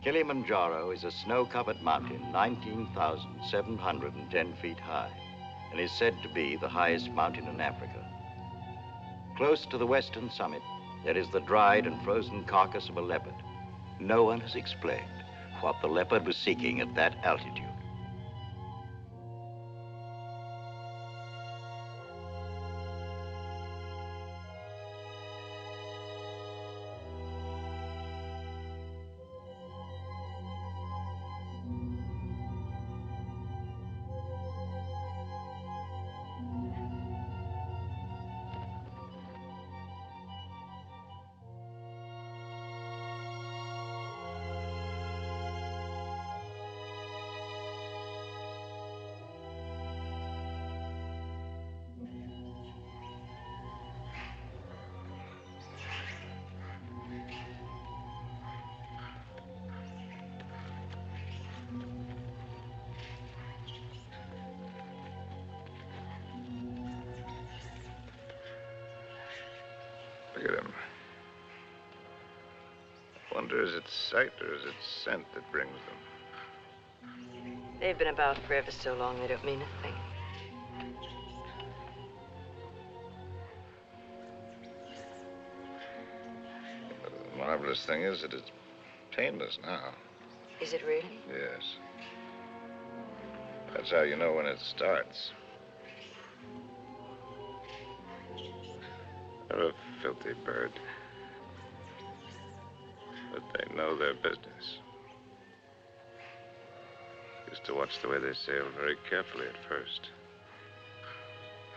Kilimanjaro is a snow-covered mountain 19,710 feet high and is said to be the highest mountain in Africa. Close to the western summit, there is the dried and frozen carcass of a leopard. No one has explained what the leopard was seeking at that altitude. Look at him. I wonder, is it sight or is it scent that brings them? They've been about for ever so long, they don't mean a thing. The marvelous thing is that it's painless now. Is it really? Yes. That's how you know when it starts. They're a filthy bird. But they know their business. Used to watch the way they sailed very carefully at first.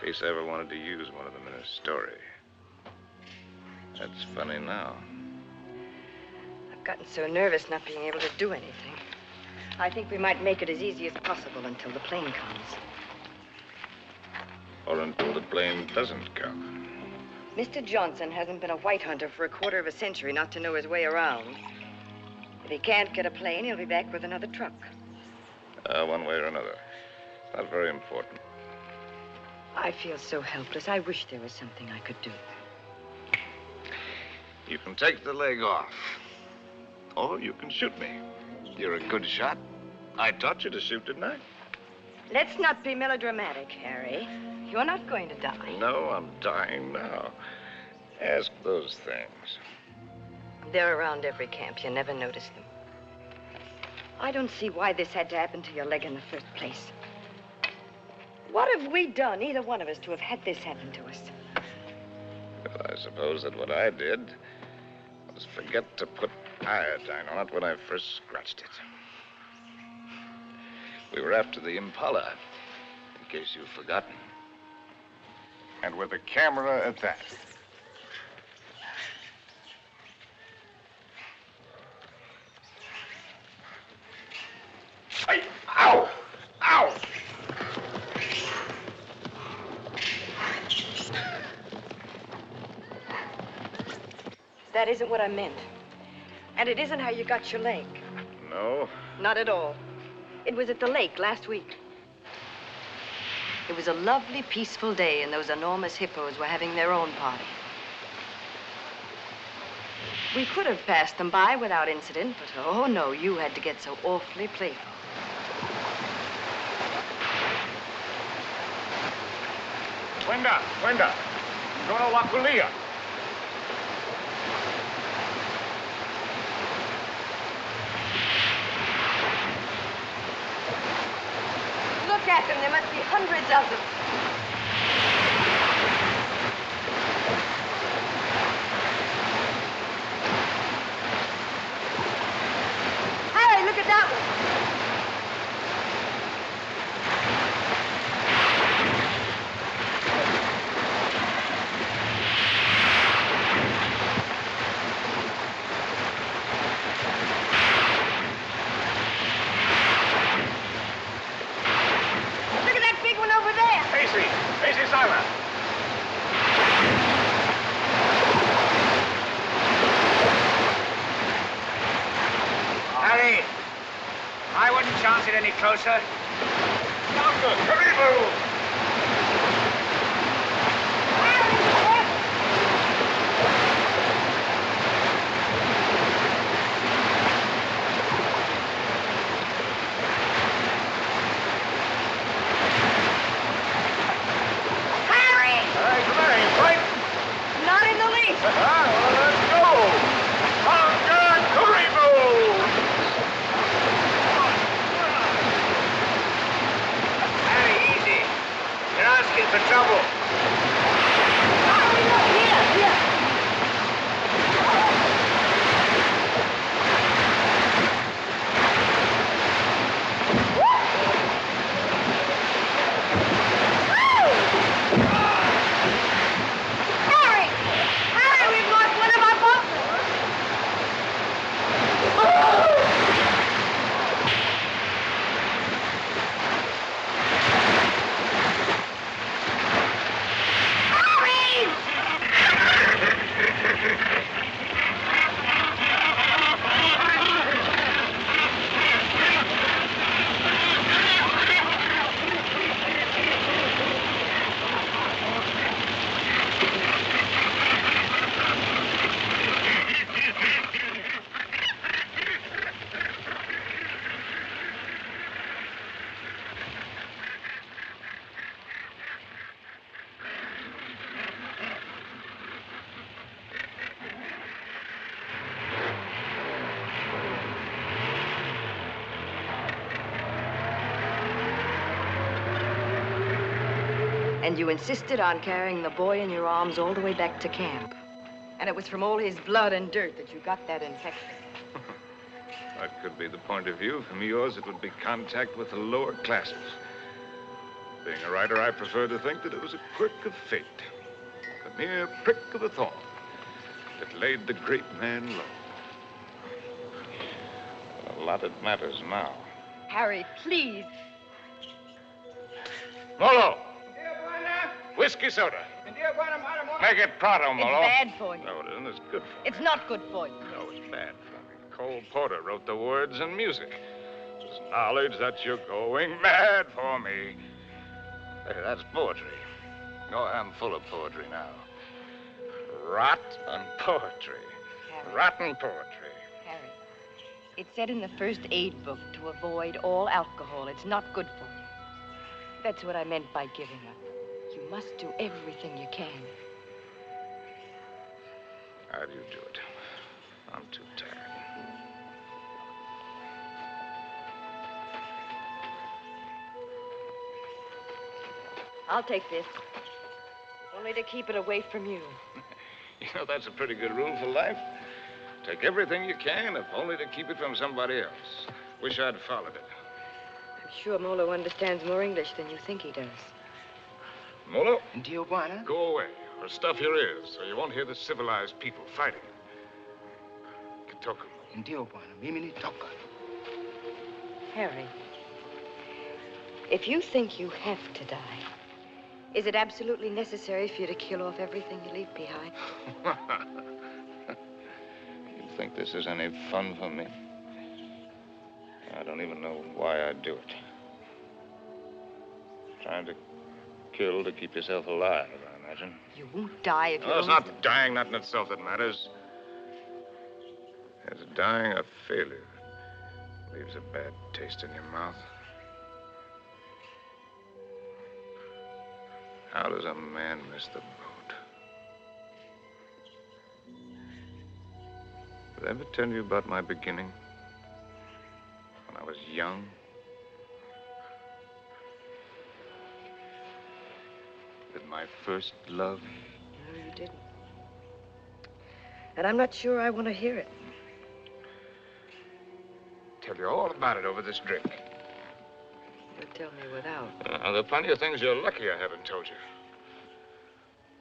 In case I ever wanted to use one of them in a story. That's funny now. I've gotten so nervous not being able to do anything. I think we might make it as easy as possible until the plane comes. Or until the plane doesn't come. Mr. Johnson hasn't been a white hunter for a quarter of a century not to know his way around. If he can't get a plane, he'll be back with another truck. One way or another. Not very important. I feel so helpless. I wish there was something I could do. You can take the leg off. Or you can shoot me. You're a good shot. I taught you to shoot, didn't I? Let's not be melodramatic, Harry. You're not going to die. No, I'm dying now. Ask those things. They're around every camp. You never notice them. I don't see why this had to happen to your leg in the first place. What have we done, either one of us, to have had this happen to us? Well, I suppose that what I did was forget to put iodine on it when I first scratched it. We were after the Impala, in case you've forgotten. And with a camera at that. Hey! Ow! Ow! That isn't what I meant. And it isn't how you got your leg. No? Not at all. It was at the lake last week. It was a lovely, peaceful day, and those enormous hippos were having their own party. We could have passed them by without incident, but oh no, you had to get so awfully playful. Wenda, Dona Wakulia. Look at them, there must be hundreds of them. Harry, look at that one. Any closer? Doctor, hurry, And you insisted on carrying the boy in your arms all the way back to camp. And it was from all his blood and dirt that you got that infection. That could be the point of view. From yours, it would be contact with the lower classes. Being a writer, I prefer to think that it was a quirk of fate. The mere prick of a thorn that laid the great man low. A lot it matters now. Harry, please. Molo! Whiskey soda. Make it pronto, Molo. It's bad for you. No, it isn't. It's good for me. It's not good for you. No, it's bad for me. Cole Porter wrote the words and music. There's knowledge that you're going mad for me. Hey, that's poetry. Oh, I'm full of poetry now. Rot and poetry. Harry. Rotten poetry. Harry, it said in the first aid book to avoid all alcohol. It's not good for you. That's what I meant by giving up. You must do everything you can. How'd you do it? I'm too tired. I'll take this. Only to keep it away from you. You know, that's a pretty good rule for life. Take everything you can, if only to keep it from somebody else. Wish I'd followed it. I'm sure Molo understands more English than you think he does. Molo? Indio Buena? Go away, or stuff your ears, so you won't hear the civilized people fighting. Kitoku. Indio Buena. Mimini Toka. Harry, if you think you have to die, is it absolutely necessary for you to kill off everything you leave behind? You think this is any fun for me? I don't even know why I do it. Trying to kill to keep yourself alive, I imagine. You won't die if you Well, it's don't... not dying, not in itself that matters. It's dying a failure. Leaves a bad taste in your mouth. How does a man miss the boat? Did I ever tell you about my beginning? When I was young? With my first love? No, you didn't. And I'm not sure I want to hear it. Tell you all about it over this drink. You'll tell me without. There are plenty of things you're lucky I haven't told you.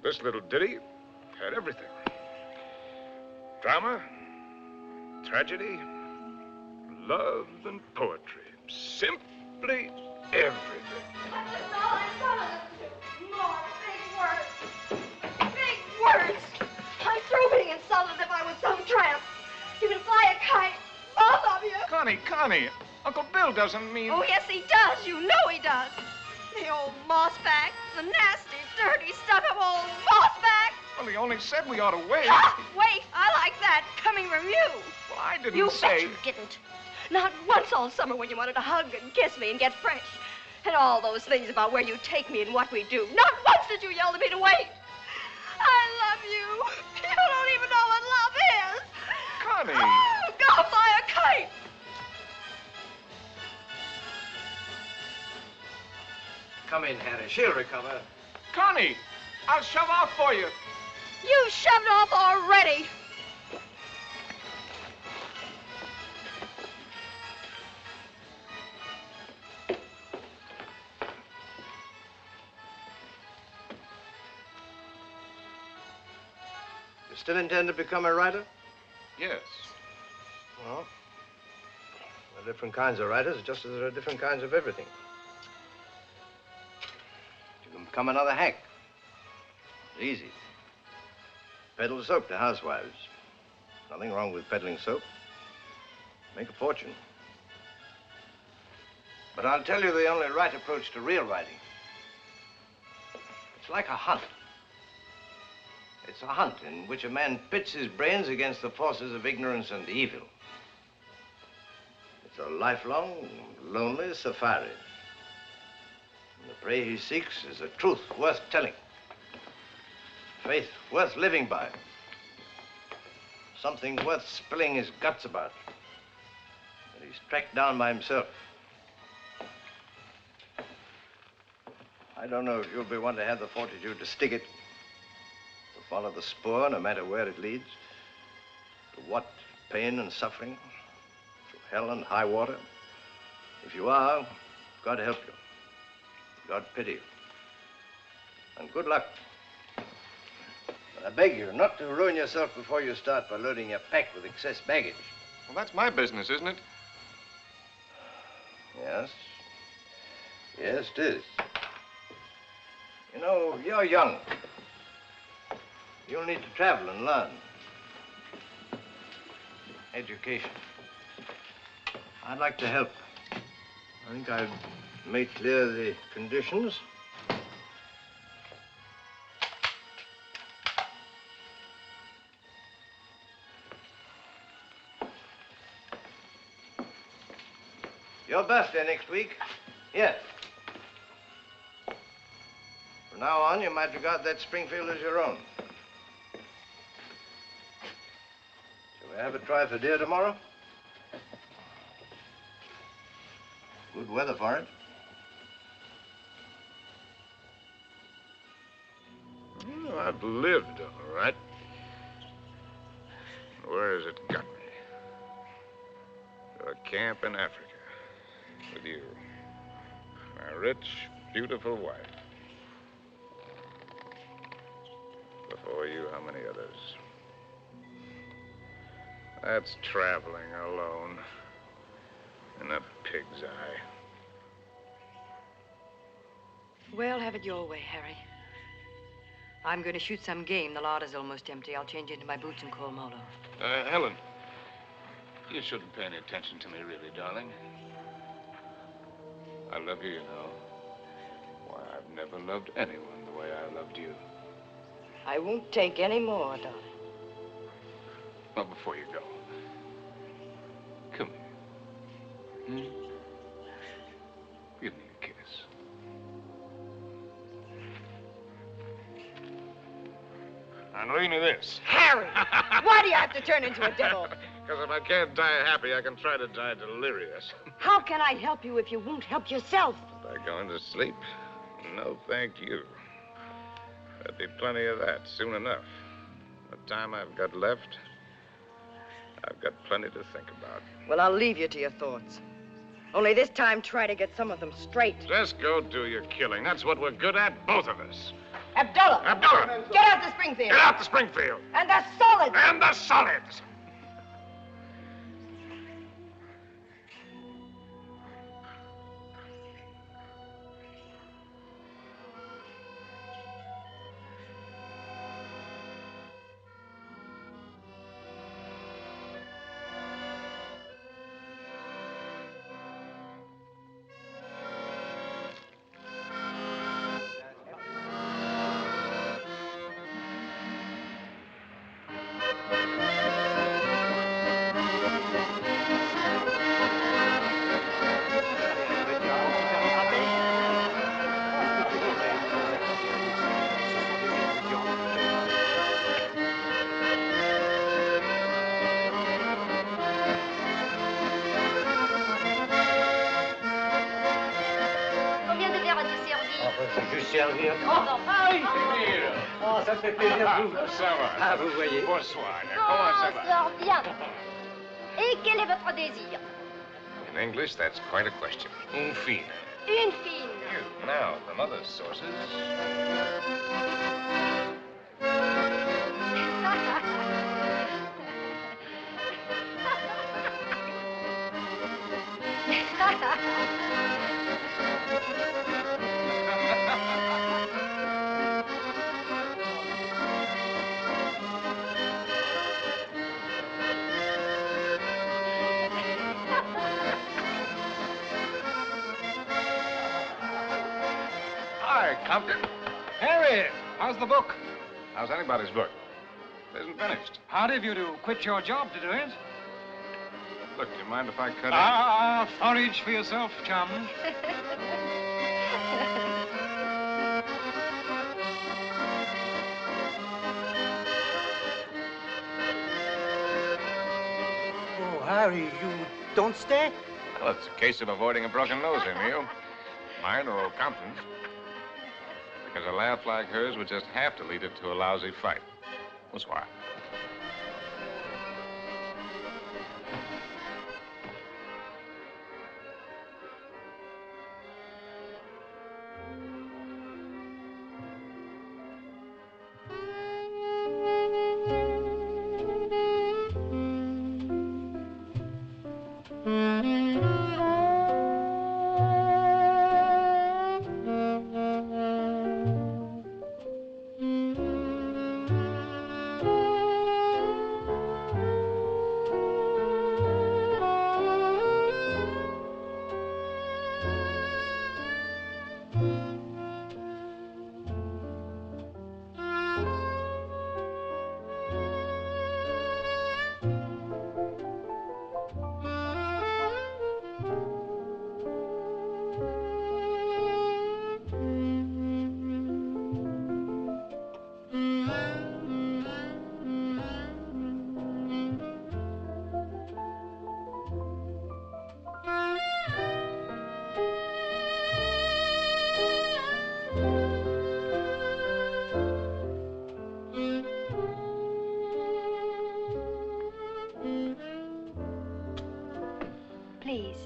This little ditty had everything. Drama, tragedy, love, and poetry. Simply everything. That's all I want to listen to. More big words. Big words. I'm through being insulted if I was some tramp. You can fly a kite, both of you. Connie, Uncle Bill doesn't mean... Oh, yes, he does. You know he does. The old mossback, the nasty, dirty, stuck-up old mossback. Well, he only said we ought to wait. Ah, wait, I like that, coming from you. Well, I didn't You say... bet you didn't. Not once all summer when you wanted to hug and kiss me and get fresh. And all those things about where you take me and what we do. Not once did you yell to me to wait. I love you. You don't even know what love is. Connie. Oh, go fly a kite. Come in, Harry. She'll recover. Connie, I'll shove off for you. You shoved off already. You still intend to become a writer? Yes. Well, there are different kinds of writers, just as there are different kinds of everything. You can become another hack. It's easy. Peddle soap to housewives. Nothing wrong with peddling soap. Make a fortune. But I'll tell you the only right approach to real writing. It's like a hunt. It's a hunt in which a man pits his brains against the forces of ignorance and evil. It's a lifelong, lonely safari. And the prey he seeks is a truth worth telling. Faith worth living by. Something worth spilling his guts about. And he's tracked down by himself. I don't know if you'll be one to have the fortitude to stick it, to follow the spoor, no matter where it leads, to what pain and suffering, through hell and high water. If you are, God help you. God pity you. And good luck. But I beg you not to ruin yourself before you start by loading your pack with excess baggage. Well, that's my business, isn't it? Yes. Yes, it is. You know, you're young. You'll need to travel and learn. Education. I'd like to help. I think I've made clear the conditions. Your birthday next week. Here. From now on, you might regard that Springfield as your own. Shall we have a try for deer tomorrow? Good weather for it. Well, I've lived, all right. Where has it got me? To a camp in Africa. With you. My rich, beautiful wife. Before you, how many others? That's traveling alone. In a pig's eye. Well, have it your way, Harry. I'm going to shoot some game. The larder's almost empty. I'll change into my boots and call Molo. Helen, you shouldn't pay any attention to me, really, darling. I love you, you know. Why, I've never loved anyone the way I loved you. I won't take any more, darling. Well, before you go, come here. Give me a kiss. And read me this. Harry! Why do you have to turn into a devil? Because if I can't die happy, I can try to die delirious. How can I help you if you won't help yourself? By going to sleep? No, thank you. There'll be plenty of that soon enough. The time I've got left, I've got plenty to think about. Well, I'll leave you to your thoughts. Only this time, try to get some of them straight. Just go do your killing. That's what we're good at, both of us. Abdullah! Abdullah! Get out to Springfield! Get out to Springfield! And the solids! And the solids! Oh, ça fait plaisir. Ça va. Ah, vous voyez. Bonsoir. Comment ça va? sort bien. Et quel est votre désir? In English, that's quite a question. Un fine. Une fine. Now, from other sources... Hi, Compton. Harry, how's the book? How's anybody's book? It isn't finished. Hard of you to quit your job to do it. Look, do you mind if I cut Forage for yourself, chum. Oh, Harry, you don't stay? Well, it's a case of avoiding a broken nose, Emil. Mine or old Compton's. Because a laugh like hers would just have to lead it to a lousy fight. That's why. Please.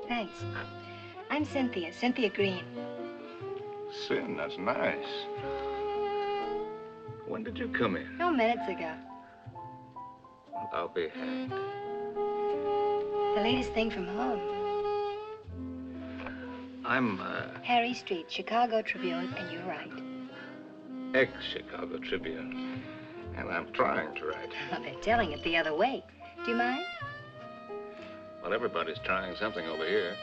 Thanks. I'm Cynthia Green. Sin, that's nice. When did you come in? No, minutes ago. I'll be hanged. The latest thing from home. I'm, Harry Street, Chicago Tribune, and you're right. ex-Chicago Tribune. And I'm trying to write. Well, they're telling it the other way. Do you mind? Well, everybody's trying something over here.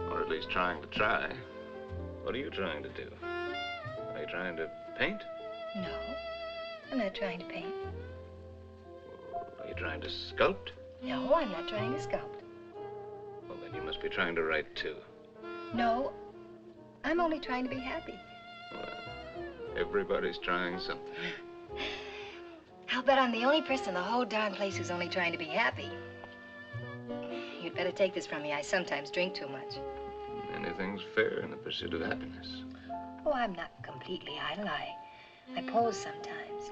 Or at least trying to try. What are you trying to do? Are you trying to paint? No, I'm not trying to paint. Are you trying to sculpt? No, I'm not trying to sculpt. Well, then you must be trying to write, too. No, I'm only trying to be happy. Well, everybody's trying something. I'll bet I'm the only person in the whole darn place who's only trying to be happy. You'd better take this from me. I sometimes drink too much. Anything's fair in the pursuit of happiness. Oh, I'm not completely idle. I pose sometimes.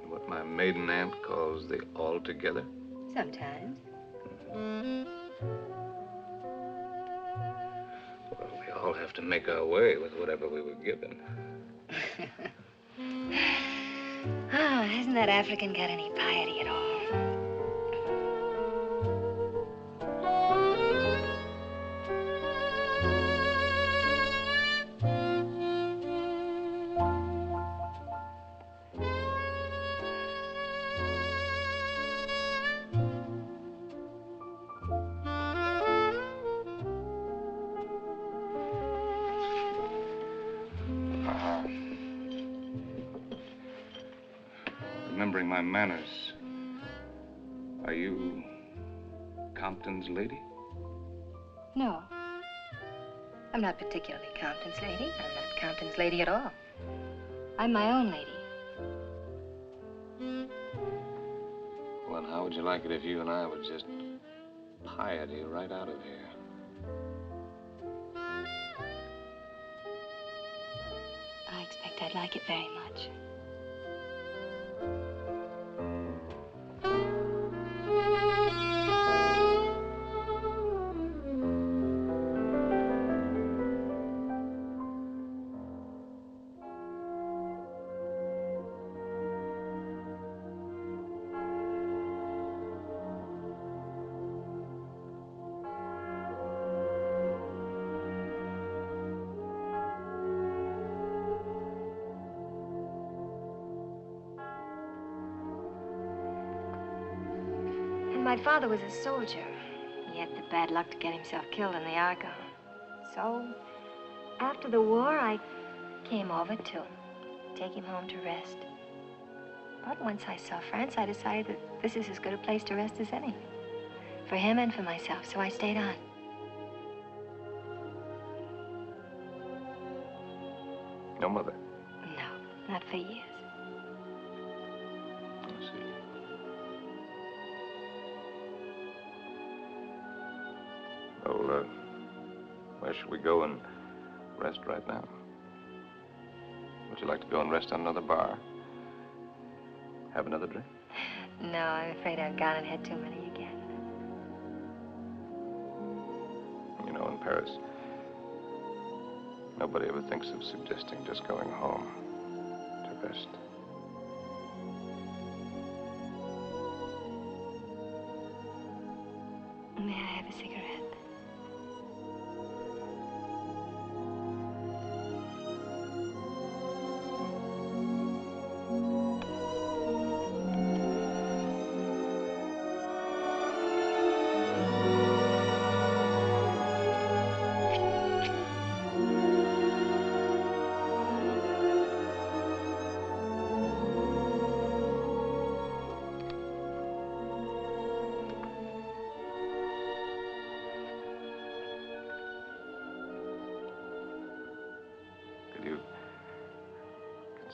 In what my maiden aunt calls the altogether? Sometimes. Well, we all have to make our way with whatever we were given. Oh, hasn't that African got any piety at all? Remembering my manners, are you Compton's lady? No. I'm not particularly Compton's lady. I'm not Compton's lady at all. I'm my own lady. Well, then how would you like it if you and I would just piety right out of here? I expect I'd like it very much. My father was a soldier. He had the bad luck to get himself killed in the Argonne. So, after the war, I came over to take him home to rest. But once I saw France, I decided that this is as good a place to rest as any. For him and for myself, so I stayed on. No, Mother. So, where should we go and rest right now? Would you like to go and rest on another bar? Have another drink? No, I'm afraid I've gone and had too many again. You know, in Paris, nobody ever thinks of suggesting just going home to rest. May I have a cigarette?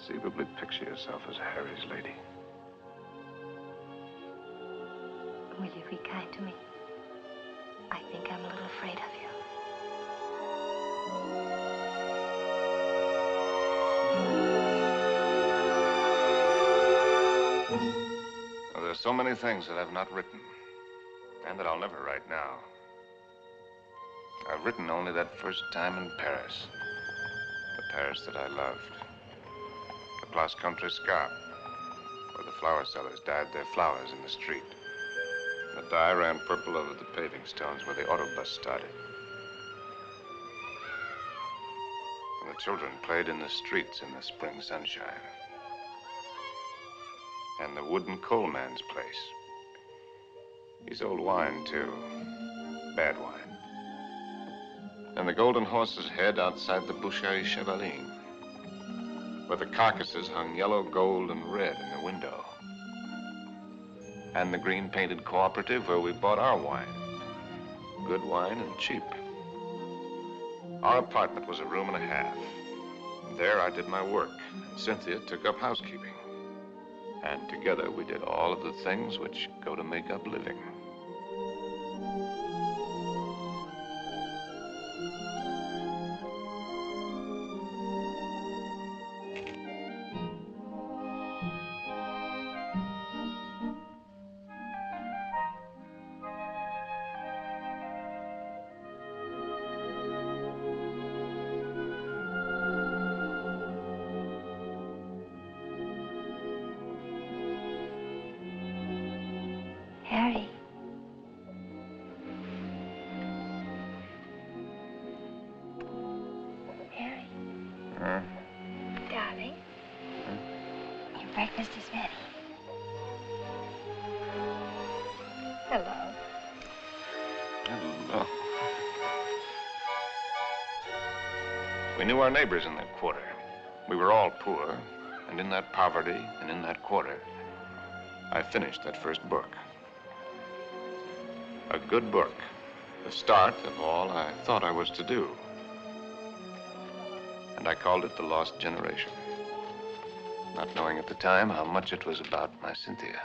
Conceivably picture yourself as Harry's lady. Will you be kind to me? I think I'm a little afraid of you. Well, there's so many things that I've not written, and that I'll never write now. I've written only that first time in Paris. The Paris that I loved. The Place Contre Scarpe, where the flower sellers dyed their flowers in the street. The dye ran purple over the paving stones where the autobus started. And the children played in the streets in the spring sunshine. And the wooden coal man's place. He sold wine, too. Bad wine. And the Golden Horse's Head outside the Boucherie Chevaline, where the carcasses hung yellow, gold, and red in the window. And the green-painted cooperative where we bought our wine. Good wine and cheap. Our apartment was a room and a half. There I did my work, and Cynthia took up housekeeping. And together we did all of the things which go to make up living. Harry. Harry. Darling. Your breakfast is ready. Hello. Hello. We knew our neighbors in that quarter. We were all poor, and in that poverty and in that quarter, I finished that first book. A good book, the start of all I thought I was to do. And I called it The Lost Generation, not knowing at the time how much it was about my Cynthia.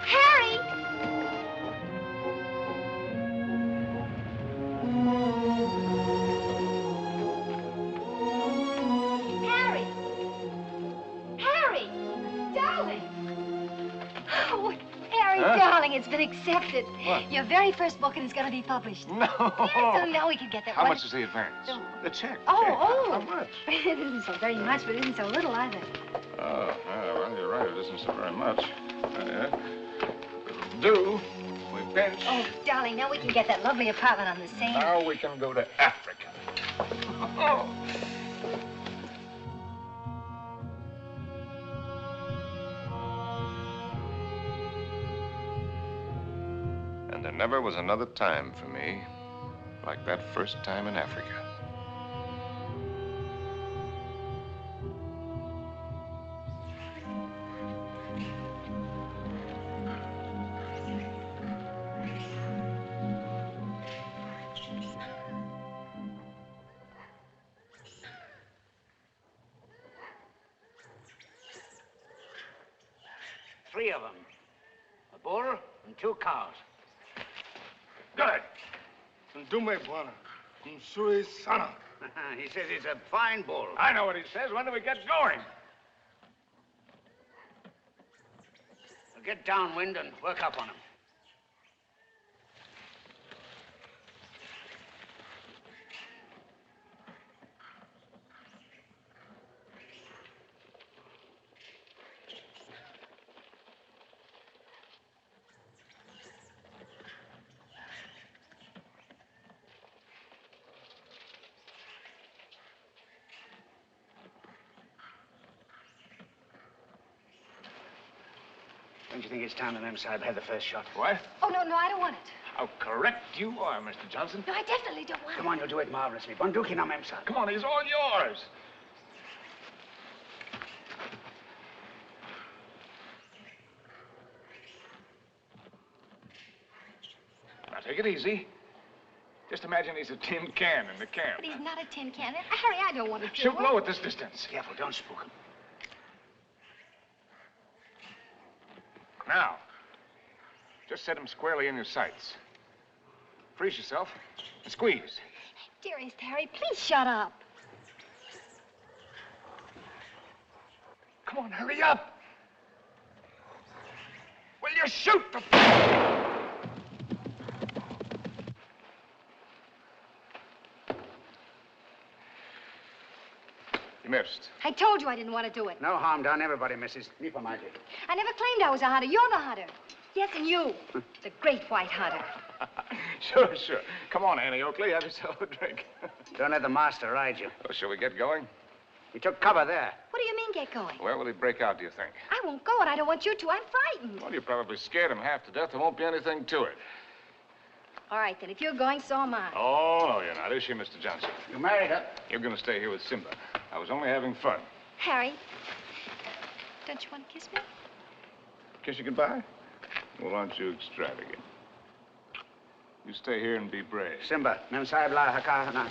Harry! Harry! Harry! Darling! Oh, Harry, darling, it's been accepted. What? Your very first book, and it's going to be published. No! Yes, so now we can get that. How much is the advance? The check. How much? It isn't so very much, but it isn't so little either. Oh, well, you're right. It isn't so very much. Do. We pinch. Oh, darling, now we can get that lovely apartment on the Seine. Now we can go to Africa. Oh. And there never was another time for me like that first time in Africa. Three of them. A bull and 2 cows. Good. Ndume bwana. Msuri sana. He says he's a fine bull. I know what he says. When do we get going? We'll get downwind and work up on him. Don't you think it's time the Mem Sahib had the first shot? What? Oh, no, I don't want it. How correct you are, Mr. Johnson. No, I definitely don't want it. Come on, you'll do it marvelously. Bunduki now, Mem Sahib. Come on, he's all yours. Now, take it easy. Just imagine he's a tin can in the camp. But he's not a tin can. Harry, I don't want to Shoot kill low at this distance. Careful, don't spook him. Now, just set him squarely in your sights. Freeze yourself and squeeze. Dearest Harry, please shut up. Come on, hurry up. Will you shoot the... You missed. I told you I didn't want to do it. No harm done. Everybody misses. Me for magic. I never claimed I was a hunter. You're the hunter. Yes, and you, the great white hunter. Sure. Come on, Annie Oakley. Have yourself a drink. Don't let the master ride you. Well, shall we get going? He took cover there. What do you mean, get going? Where will he break out, do you think? I won't go, and I don't want you to. I'm frightened. Well, you probably scared him half to death. There won't be anything to it. All right, then. If you're going, so am I. Oh, no, you're not. Is she, Mr. Johnson? You married her. You're going to stay here with Simba. I was only having fun. Harry, don't you want to kiss me? Kiss you goodbye? Well, aren't you extravagant? You stay here and be brave. Simba, Mem Sahib la haka na.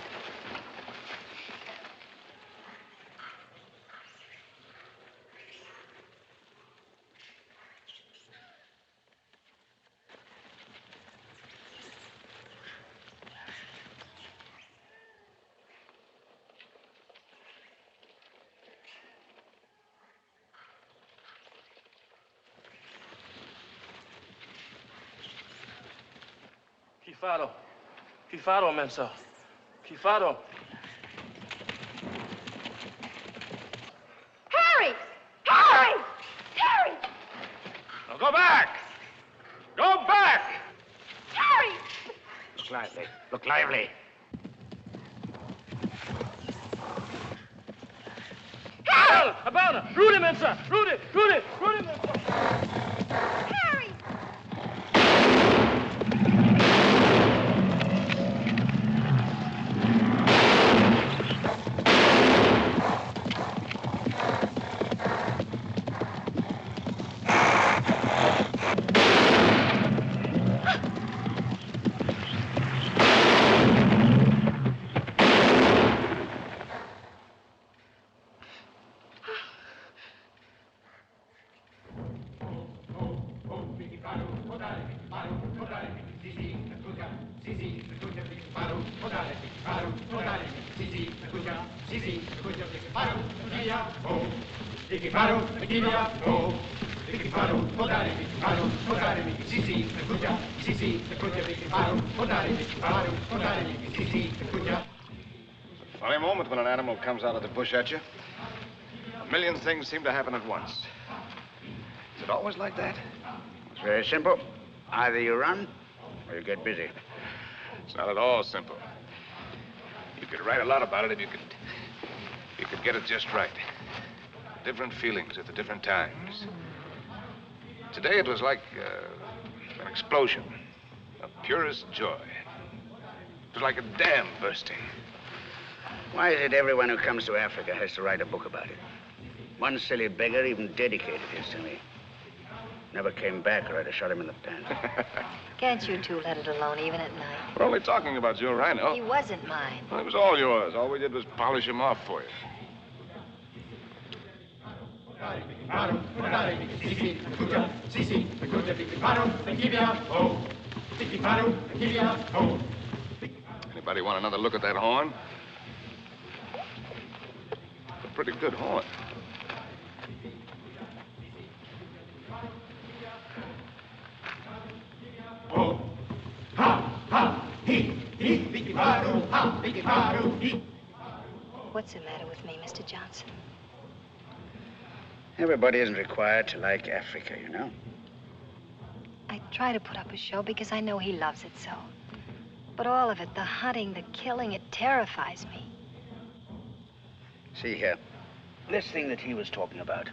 Kifaro, Mensa. Kifaro. Harry! Harry! Harry! Now go back! Go back! Harry! Look lively. Look lively. Harry! Habana! Rudy, Mensa! Rudy, Mensa! Harry! Funny moment when an animal comes out of the bush at you. A million things seem to happen at once. Is it always like that? It's very simple. Either you run or you get busy. It's not at all simple. You could write a lot about it if you could get it just right. Different feelings at the different times. Today it was like an explosion of purest joy. It was like a dam bursting. Why is it everyone who comes to Africa has to write a book about it? One silly beggar even dedicated his to me. Never came back or I'd have shot him in the pants. Can't you two let it alone, even at night? We're only talking about your rhino. He wasn't mine. Well, it was all yours. All we did was polish him off for you. Anybody want another look at that horn? It's a pretty good horn. What's the matter with me, Mr. Johnson? Everybody isn't required to like Africa, you know. I try to put up a show because I know he loves it so. But all of it, the hunting, the killing, it terrifies me. See here, this thing that he was talking about,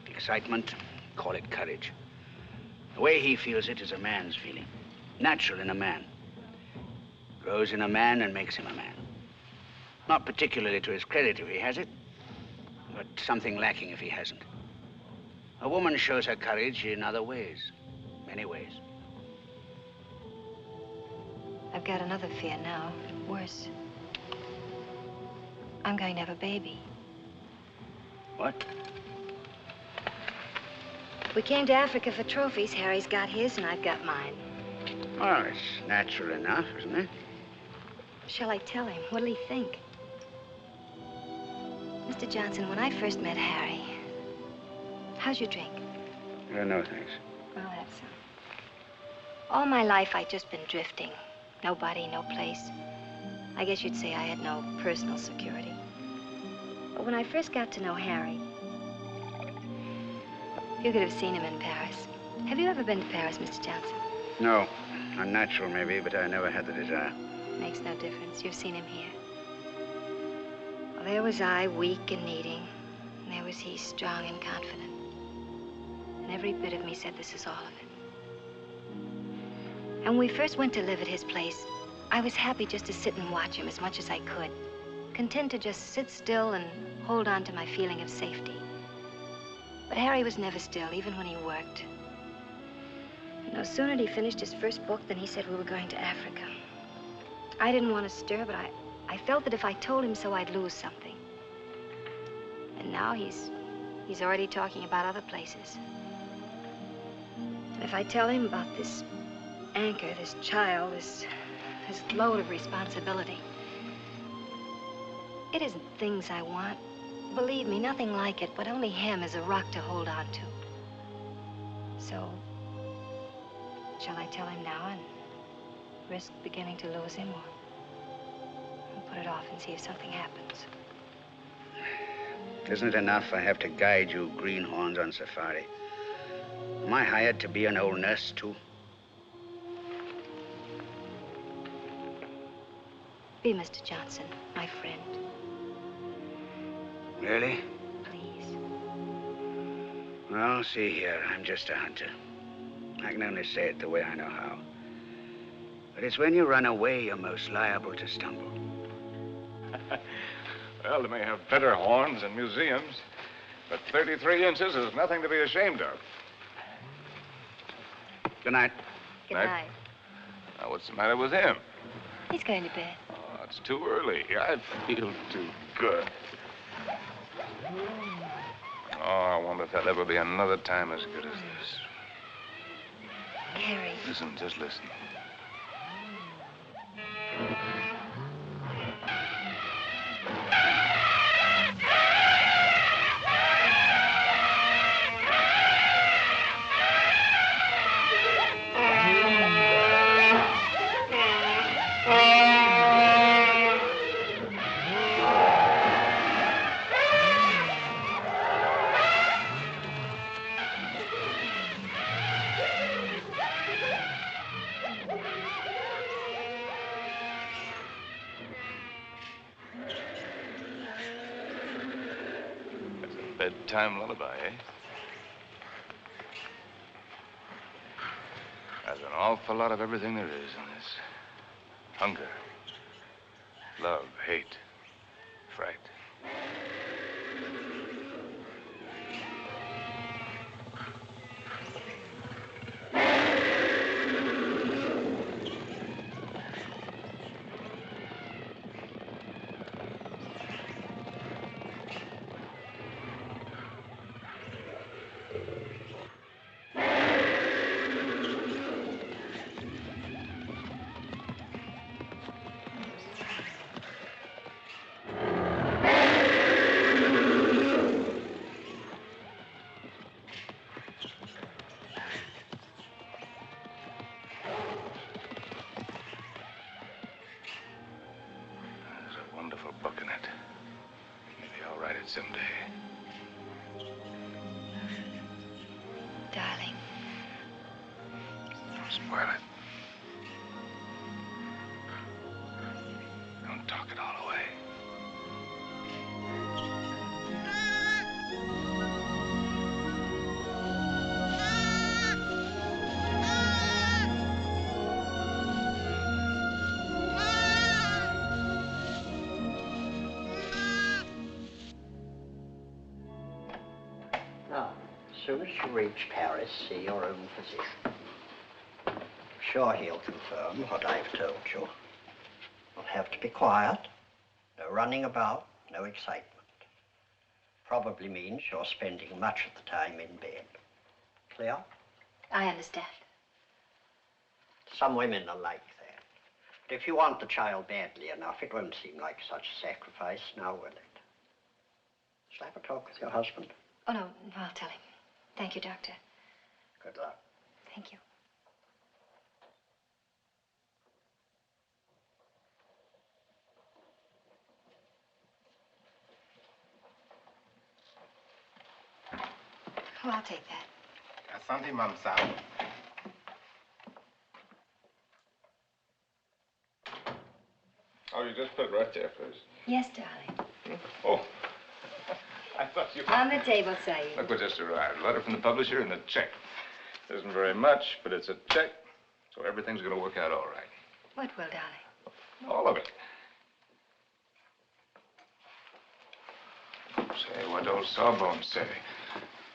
excitement, call it courage. The way he feels it is a man's feeling, natural in a man. Grows in a man and makes him a man. Not particularly to his credit if he has it, but something lacking if he hasn't. A woman shows her courage in other ways, many ways. I've got another fear now, worse. I'm going to have a baby. What? We came to Africa for trophies. Harry's got his and I've got mine. Well, it's natural enough, isn't it? Shall I tell him? What'll he think? Mr. Johnson, when I first met Harry, how's your drink? No, thanks. Well, that's some. All my life, I'd just been drifting. Nobody, no place. I guess you'd say I had no personal security. But when I first got to know Harry, you could have seen him in Paris. Have you ever been to Paris, Mr. Johnson? No, unnatural maybe, but I never had the desire. Makes no difference. You've seen him here. Well, there was I, weak and needing. And there was he, strong and confident. And every bit of me said this is all of it. And when we first went to live at his place, I was happy just to sit and watch him as much as I could. Content to just sit still and hold on to my feeling of safety. But Harry was never still, even when he worked. No sooner had he finished his first book than he said we were going to Africa. I didn't want to stir, but I felt that if I told him so, I'd lose something. And now he's already talking about other places. And if I tell him about this anchor, this child, this load of responsibility, it isn't things I want. Believe me, nothing like it, but only him as a rock to hold on to. So, shall I tell him now and risk beginning to lose him, or put it off and see if something happens? Isn't it enough I have to guide you greenhorns on safari? Am I hired to be an old nurse, too? Be Mr. Johnson, my friend. Really? Please. Well, see here, I'm just a hunter. I can only say it the way I know how. But it's when you run away you're most liable to stumble. Well, they may have better horns in museums, but 33 inches is nothing to be ashamed of. Good night. Good night. Now, what's the matter with him? He's going to bed. Oh, it's too early. I feel too good. Oh, I wonder if there'll ever be another time as good as this. Harry. Listen, just listen. Bedtime lullaby, eh? There's an awful lot of everything there is in this. Hunger, love, hate, fright. someday. Darling. Don't spoil it. Don't talk it all away. Now, as soon as you reach Paris, see your own physician. I'm sure he'll confirm what I've told you. You'll have to be quiet, no running about, no excitement. Probably means you're spending much of the time in bed. Clear? I understand. Some women are like that. But if you want the child badly enough, it won't seem like such a sacrifice, now will it? Shall I have a talk with your husband? Oh, no, I'll tell him. Thank you, Doctor. Good luck. Thank you. Oh, I'll take that. Asante, Mamsao. Oh, you just put it right there, please. Yes, darling. Oh, I thought you... On the table, Saeed. Look what just arrived. A letter from the publisher and a check. Isn't very much, but it's a check, so everything's going to work out all right. What will, darling? All of it. Say, what old Sawbones say?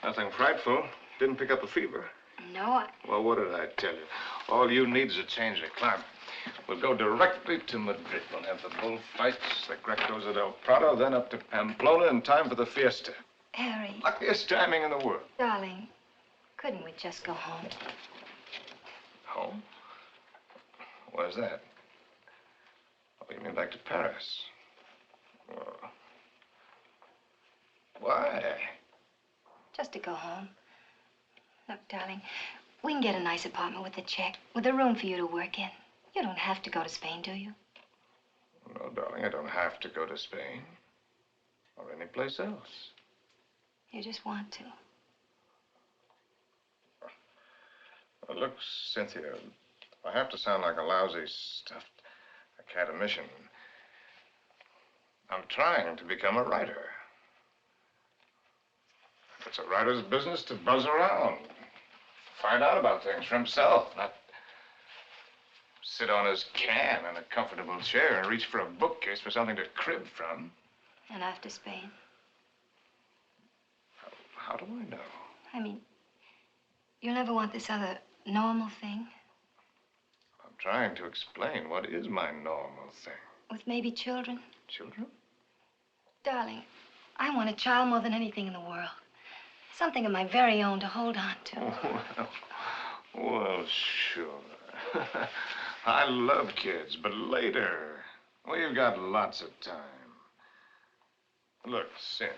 Nothing frightful. Didn't pick up a fever. No, Well, what did I tell you? All you need is a change of climate. We'll go directly to Madrid. We'll have the bullfights, the Grecos at El Prado, then up to Pamplona in time for the fiesta. Harry. Luckiest timing in the world. Darling, couldn't we just go home? Home? Where's that? Oh, you mean back to Paris? Why? Just to go home. Look, darling, we can get a nice apartment with a check, with a room for you to work in. You don't have to go to Spain, do you? No, darling, I don't have to go to Spain. Or any place else. You just want to. Well, look, Cynthia, I have to sound like a lousy, stuffed academician. I'm trying to become a writer. It's a writer's business to buzz around, find out about things for himself, not sit on his can in a comfortable chair and reach for a bookcase for something to crib from. And after Spain? How do I know? I mean, you'll never want this other normal thing? I'm trying to explain what is my normal thing. With maybe children? Children? Darling, I want a child more than anything in the world. Something of my very own to hold on to. Well, sure. I love kids, but later. We've got lots of time. Look, Sin,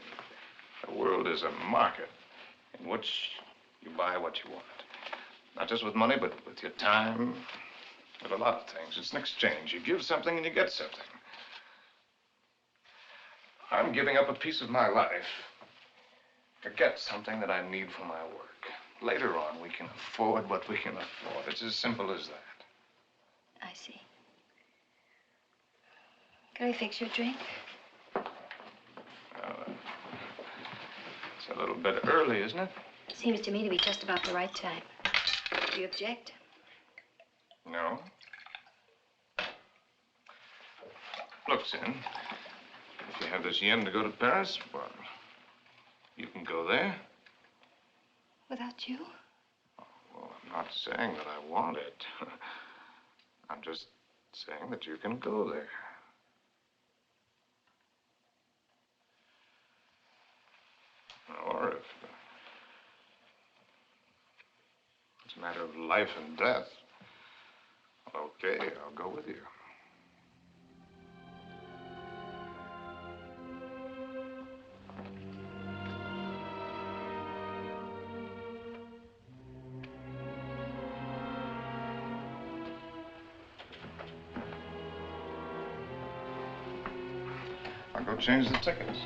the world is a market in which you buy what you want. Not just with money, but with your time, with a lot of things. It's an exchange. You give something and you get something. I'm giving up a piece of my life to get something that I need for my work. Later on, we can afford what we can afford. It's as simple as that. I see. Can I fix your drink? It's a little bit early, isn't it? Seems to me to be just about the right time. Do you object? No. Look, Sin, if you have this yen to go to Paris, well, you can go there. Without you? Well, I'm not saying that I want it. I'm just saying that you can go there. Or if it's a matter of life and death, okay, I'll go with you. I'll go change the tickets.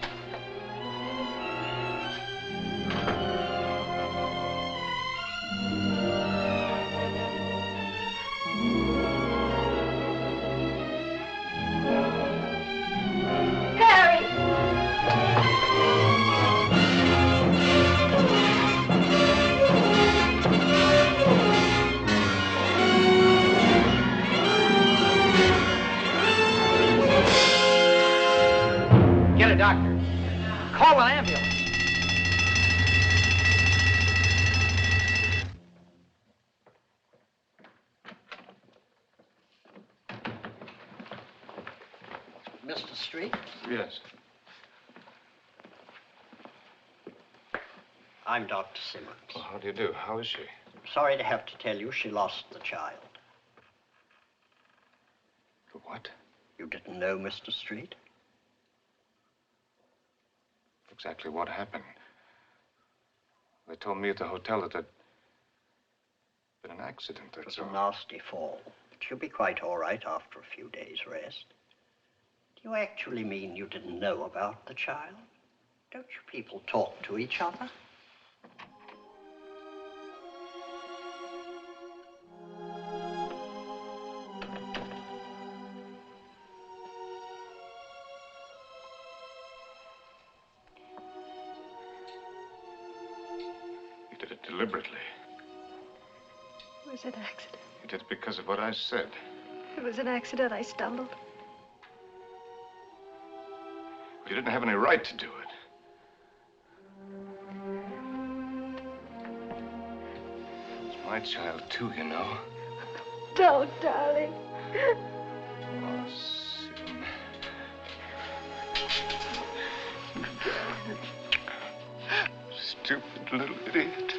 Mr. Street? Yes. I'm Dr. Simmons. Well, how do you do? How is she? Sorry to have to tell you she lost the child. What? You didn't know, Mr. Street? Exactly what happened? They told me at the hotel that there'd been an accident, It was that's all. a nasty fall, but she'll be quite all right after a few days' rest. Do you actually mean you didn't know about the child? Don't you people talk to each other? You did it deliberately. It was an accident. You did it because of what I said. It was an accident. I stumbled. You didn't have any right to do it. It's my child, too, you know. Don't, darling. Oh, Sim. Stupid little idiot.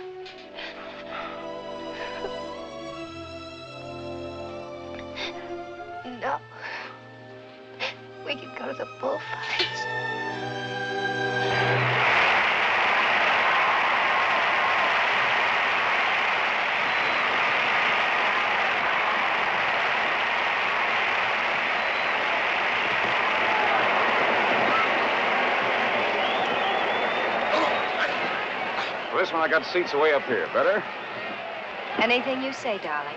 No. We can go to the bullfights. For this one, I got seats way up here. Better? Anything you say, darling.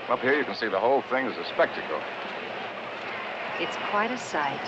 Up here, you can see the whole thing as a spectacle. It's quite a sight.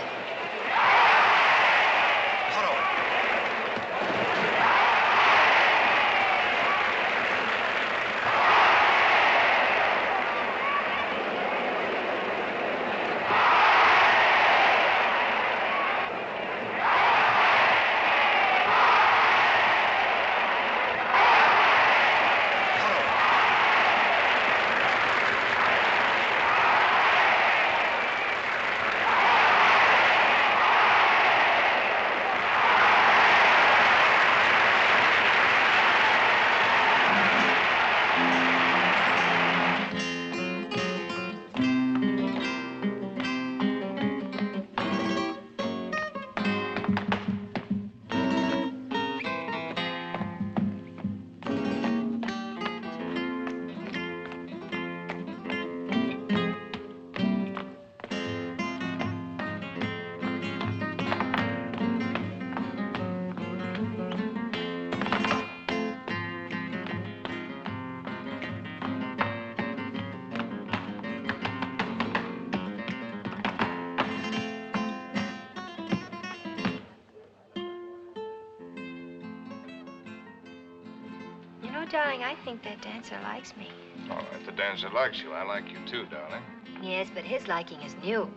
Darling, I think that dancer likes me. All right, the dancer likes you. I like you too, darling. Yes, but his liking is new.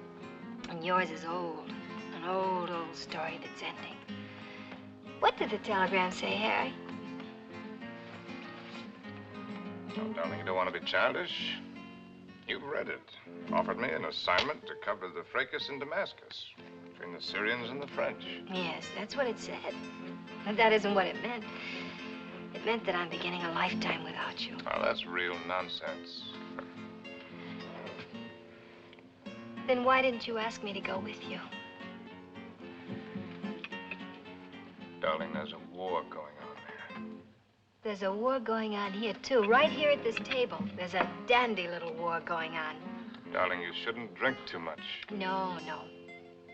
And yours is old. An old, old story that's ending. What did the telegram say, Harry? Oh, darling, you don't want to be childish. You've read it. Offered me an assignment to cover the fracas in Damascus between the Syrians and the French. Yes, that's what it said. But that isn't what it meant. It meant that I'm beginning a lifetime without you. Oh, that's real nonsense. Then why didn't you ask me to go with you? Darling, there's a war going on there. There's a war going on here, too. Right here at this table. There's a dandy little war going on. Darling, you shouldn't drink too much. No, no.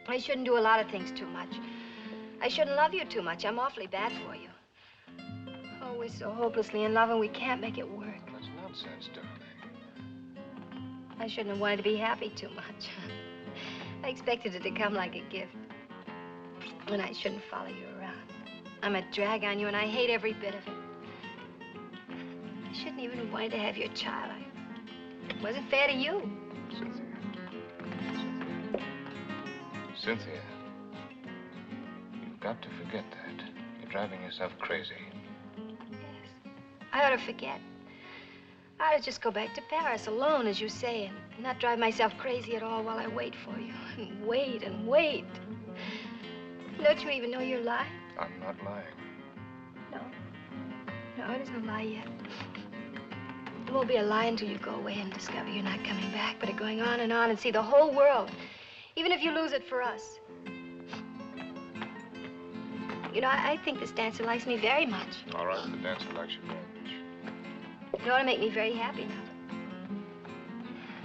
I shouldn't do a lot of things too much. I shouldn't love you too much. I'm awfully bad for you. Oh, we're so hopelessly in love and we can't make it work. That's nonsense, darling. I shouldn't have wanted to be happy too much. I expected it to come like a gift. And I shouldn't follow you around. I'm a drag on you and I hate every bit of it. I shouldn't even have wanted to have your child. It wasn't fair to you. Cynthia, you've got to forget that. You're driving yourself crazy. I ought to forget. I'll just go back to Paris alone, as you say, and not drive myself crazy at all while I wait for you. And wait and wait. Don't you even know you're lying? I'm not lying. No. No, it isn't a lie yet. It won't be a lie until you go away and discover you're not coming back, but are going on and see the whole world, even if you lose it for us. You know, I think this dancer likes me very much. All right, the dancer likes you very much. It ought to make me very happy now.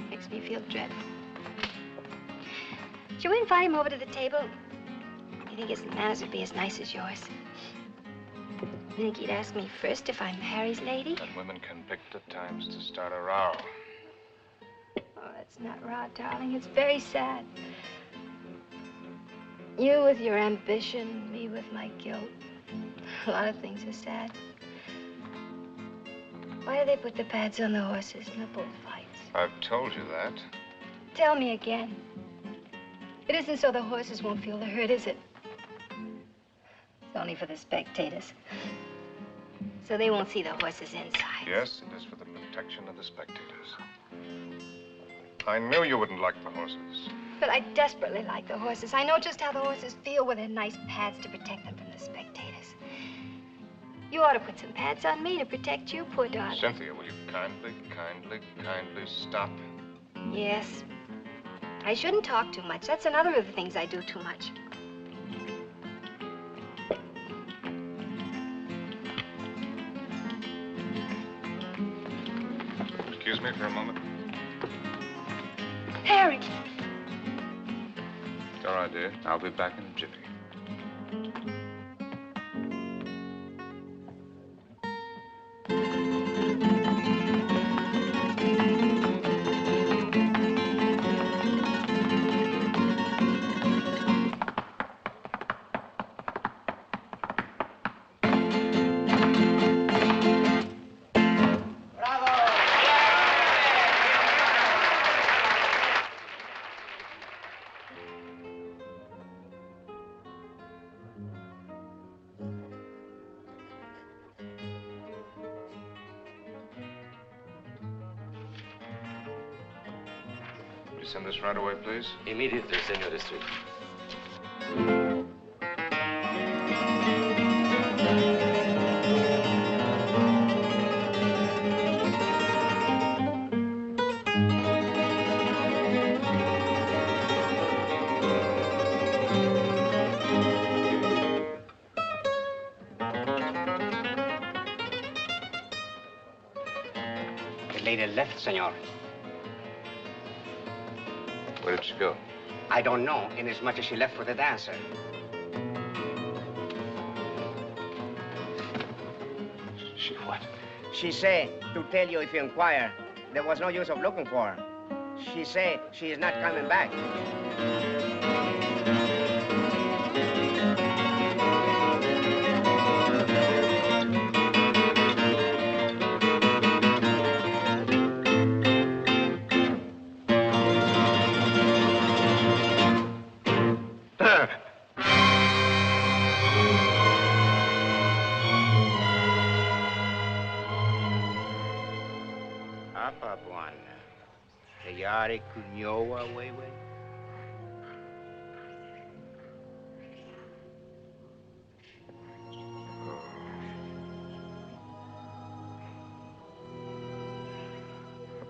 Makes me feel dreadful. Shall we invite him over to the table? You think his manners would be as nice as yours? You think he'd ask me first if I'm Harry's lady? And women can pick the times to start a row. Oh, that's not row, darling. It's very sad. You with your ambition, me with my guilt. A lot of things are sad. Why do they put the pads on the horses in the bullfights? I've told you that. Tell me again. It isn't so the horses won't feel the hurt, is it? It's only for the spectators. So they won't see the horses inside. Yes, it is for the protection of the spectators. I knew you wouldn't like the horses. But I desperately like the horses. I know just how the horses feel with their nice pads to protect them from the spectators. You ought to put some pads on me to protect you, poor darling. Cynthia, will you kindly stop? Yes. I shouldn't talk too much. That's another of the things I do too much. Excuse me for a moment. Harry! It's all right, dear. I'll be back in a jiffy. Send this right away, please. Immediately, Senor Street. The lady left, senor. Where did she go? I don't know, inasmuch as she left for the dancer. She what? She say to tell you if you inquire. There was no use of looking for her. She say she is not coming back.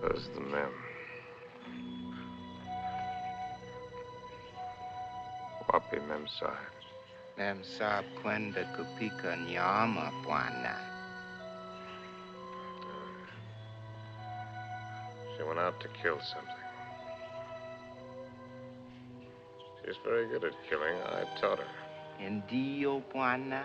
There's the mem. Wapi mem sahib. Mem sahib kwenda kupika nyama, bwana. She went out to kill something. She's very good at killing. I taught her. Ndio, bwana.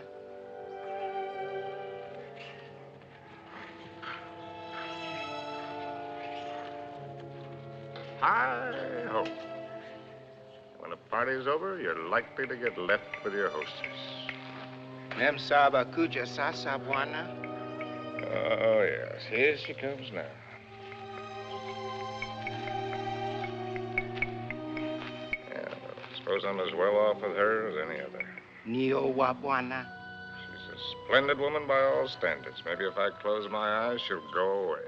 Hi-ho. When a party's over, you're likely to get left with your hostess. Mem saba kuja sasa, bwana. Oh, yes. Here she comes now. Yeah, I suppose I'm as well off with her as any other. Nio wa, bwana. She's a splendid woman by all standards. Maybe if I close my eyes, she'll go away.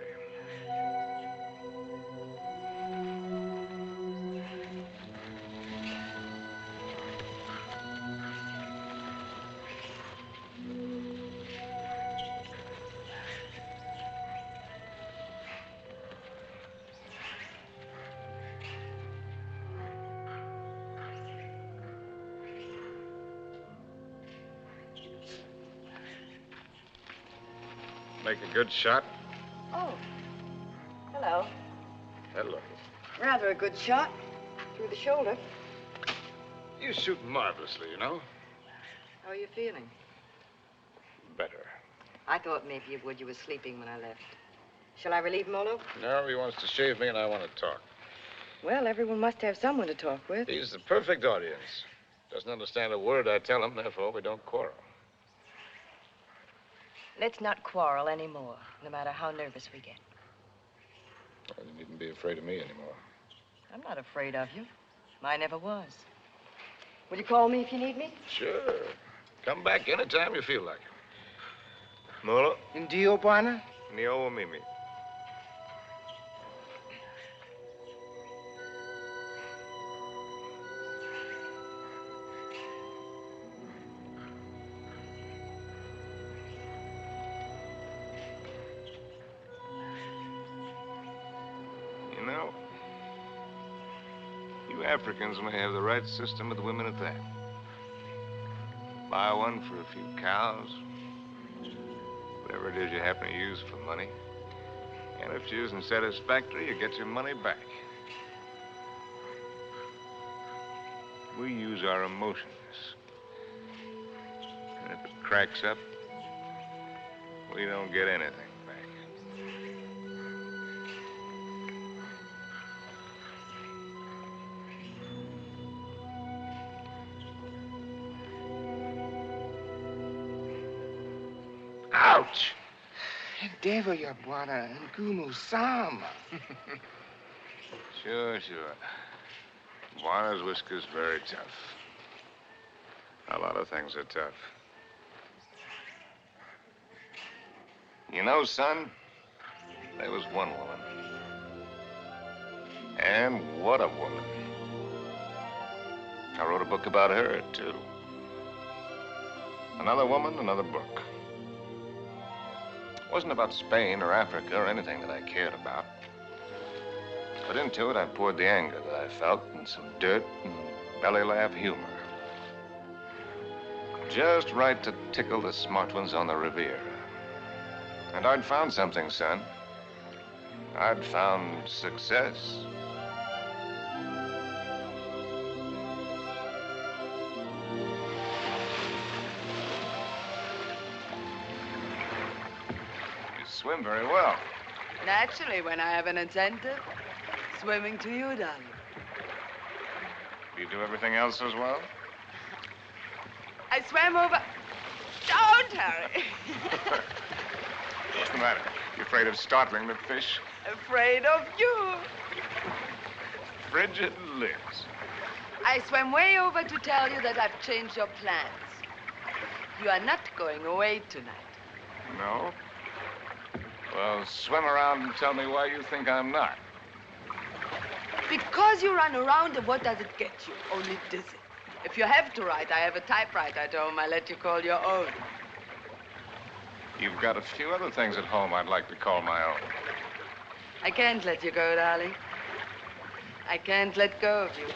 Make a good shot? Oh. Hello. Hello. Rather a good shot. Through the shoulder. You shoot marvelously, you know. How are you feeling? Better. I thought maybe you would. You were sleeping when I left. Shall I relieve Molo? No, he wants to shave me and I want to talk. Well, everyone must have someone to talk with. He's the perfect audience. Doesn't understand a word I tell him, therefore we don't quarrel. Let's not quarrel anymore, no matter how nervous we get. Well, you needn't be afraid of me anymore. I'm not afraid of you. I never was. Will you call me if you need me? Sure. Come back anytime you feel like it. Molo? Ndio, bwana? Nio mimi. You know, you Africans may have the right system with women at that. Buy one for a few cows, whatever it is you happen to use for money. And if she isn't satisfactory, you get your money back. We use our emotions. And if it cracks up, we don't get anything back. Ouch! Endeavor, ya bwana, ngumu sama. Sure. Juana's whisker's very tough. A lot of things are tough. You know, son, there was one woman. And what a woman. I wrote a book about her, too. Another woman, another book. It wasn't about Spain or Africa or anything that I cared about. But into it, I poured the anger that I felt and some dirt and belly laugh humor. Just right to tickle the smart ones on the Riviera. And I'd found something, son. I'd found success. You swim very well. Naturally, when I have an incentive, swimming to you, darling. Do you do everything else as well? I swam over... Don't hurry. What's the matter? You afraid of startling the fish? Afraid of you. Frigid lips. I swam way over to tell you that I've changed your plans. You are not going away tonight. No? Well, swim around and tell me why you think I'm not. Because you run around, and what does it get you? Only dizzy. If you have to write, I have a typewriter at home. I let you call your own. You've got a few other things at home I'd like to call my own. I can't let you go, darling. I can't let go of you.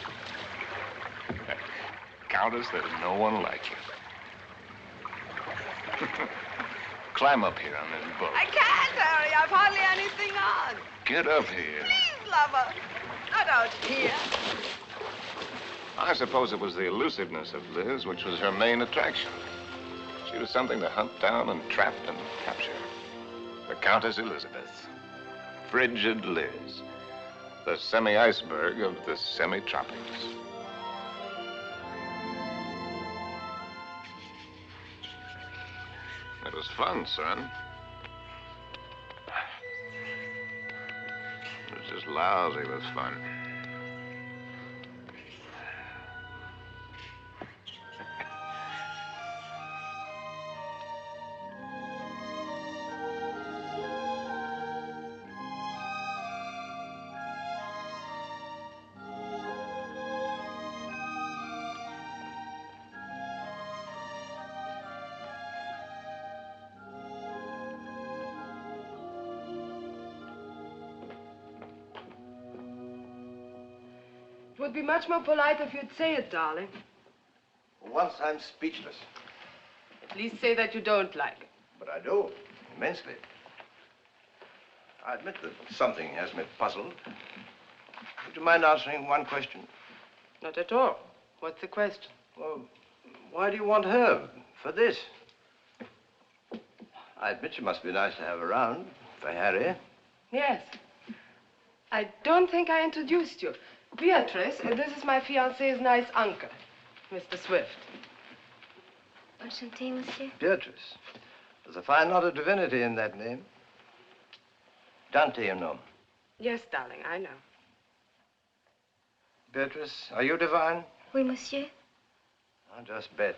Countess, there's no one like you. Climb up here on this boat. I can't, Harry. I've hardly anything on. Get up here. Please, lover. Not out here. I suppose it was the elusiveness of Liz which was her main attraction. She was something to hunt down and trap and capture. The Countess Elizabeth. Frigid Liz. The semi-iceberg of the semi-tropics. It was fun, son. It was just lousy with fun. It would be much more polite if you'd say it, darling. For once, I'm speechless. Please say that you don't like it. But I do, immensely. I admit that something has me puzzled. Would you mind answering one question? Not at all. What's the question? Well, why do you want her for this? I admit she must be nice to have around for Harry. Yes. I don't think I introduced you. Beatrice, this is my fiancé's nice uncle, Mr. Swift. Enchanté, monsieur. Beatrice. There's a fine lot of divinity in that name. Dante, you know. Yes, darling, I know. Beatrice, are you divine? Oui, monsieur. I'll just bet.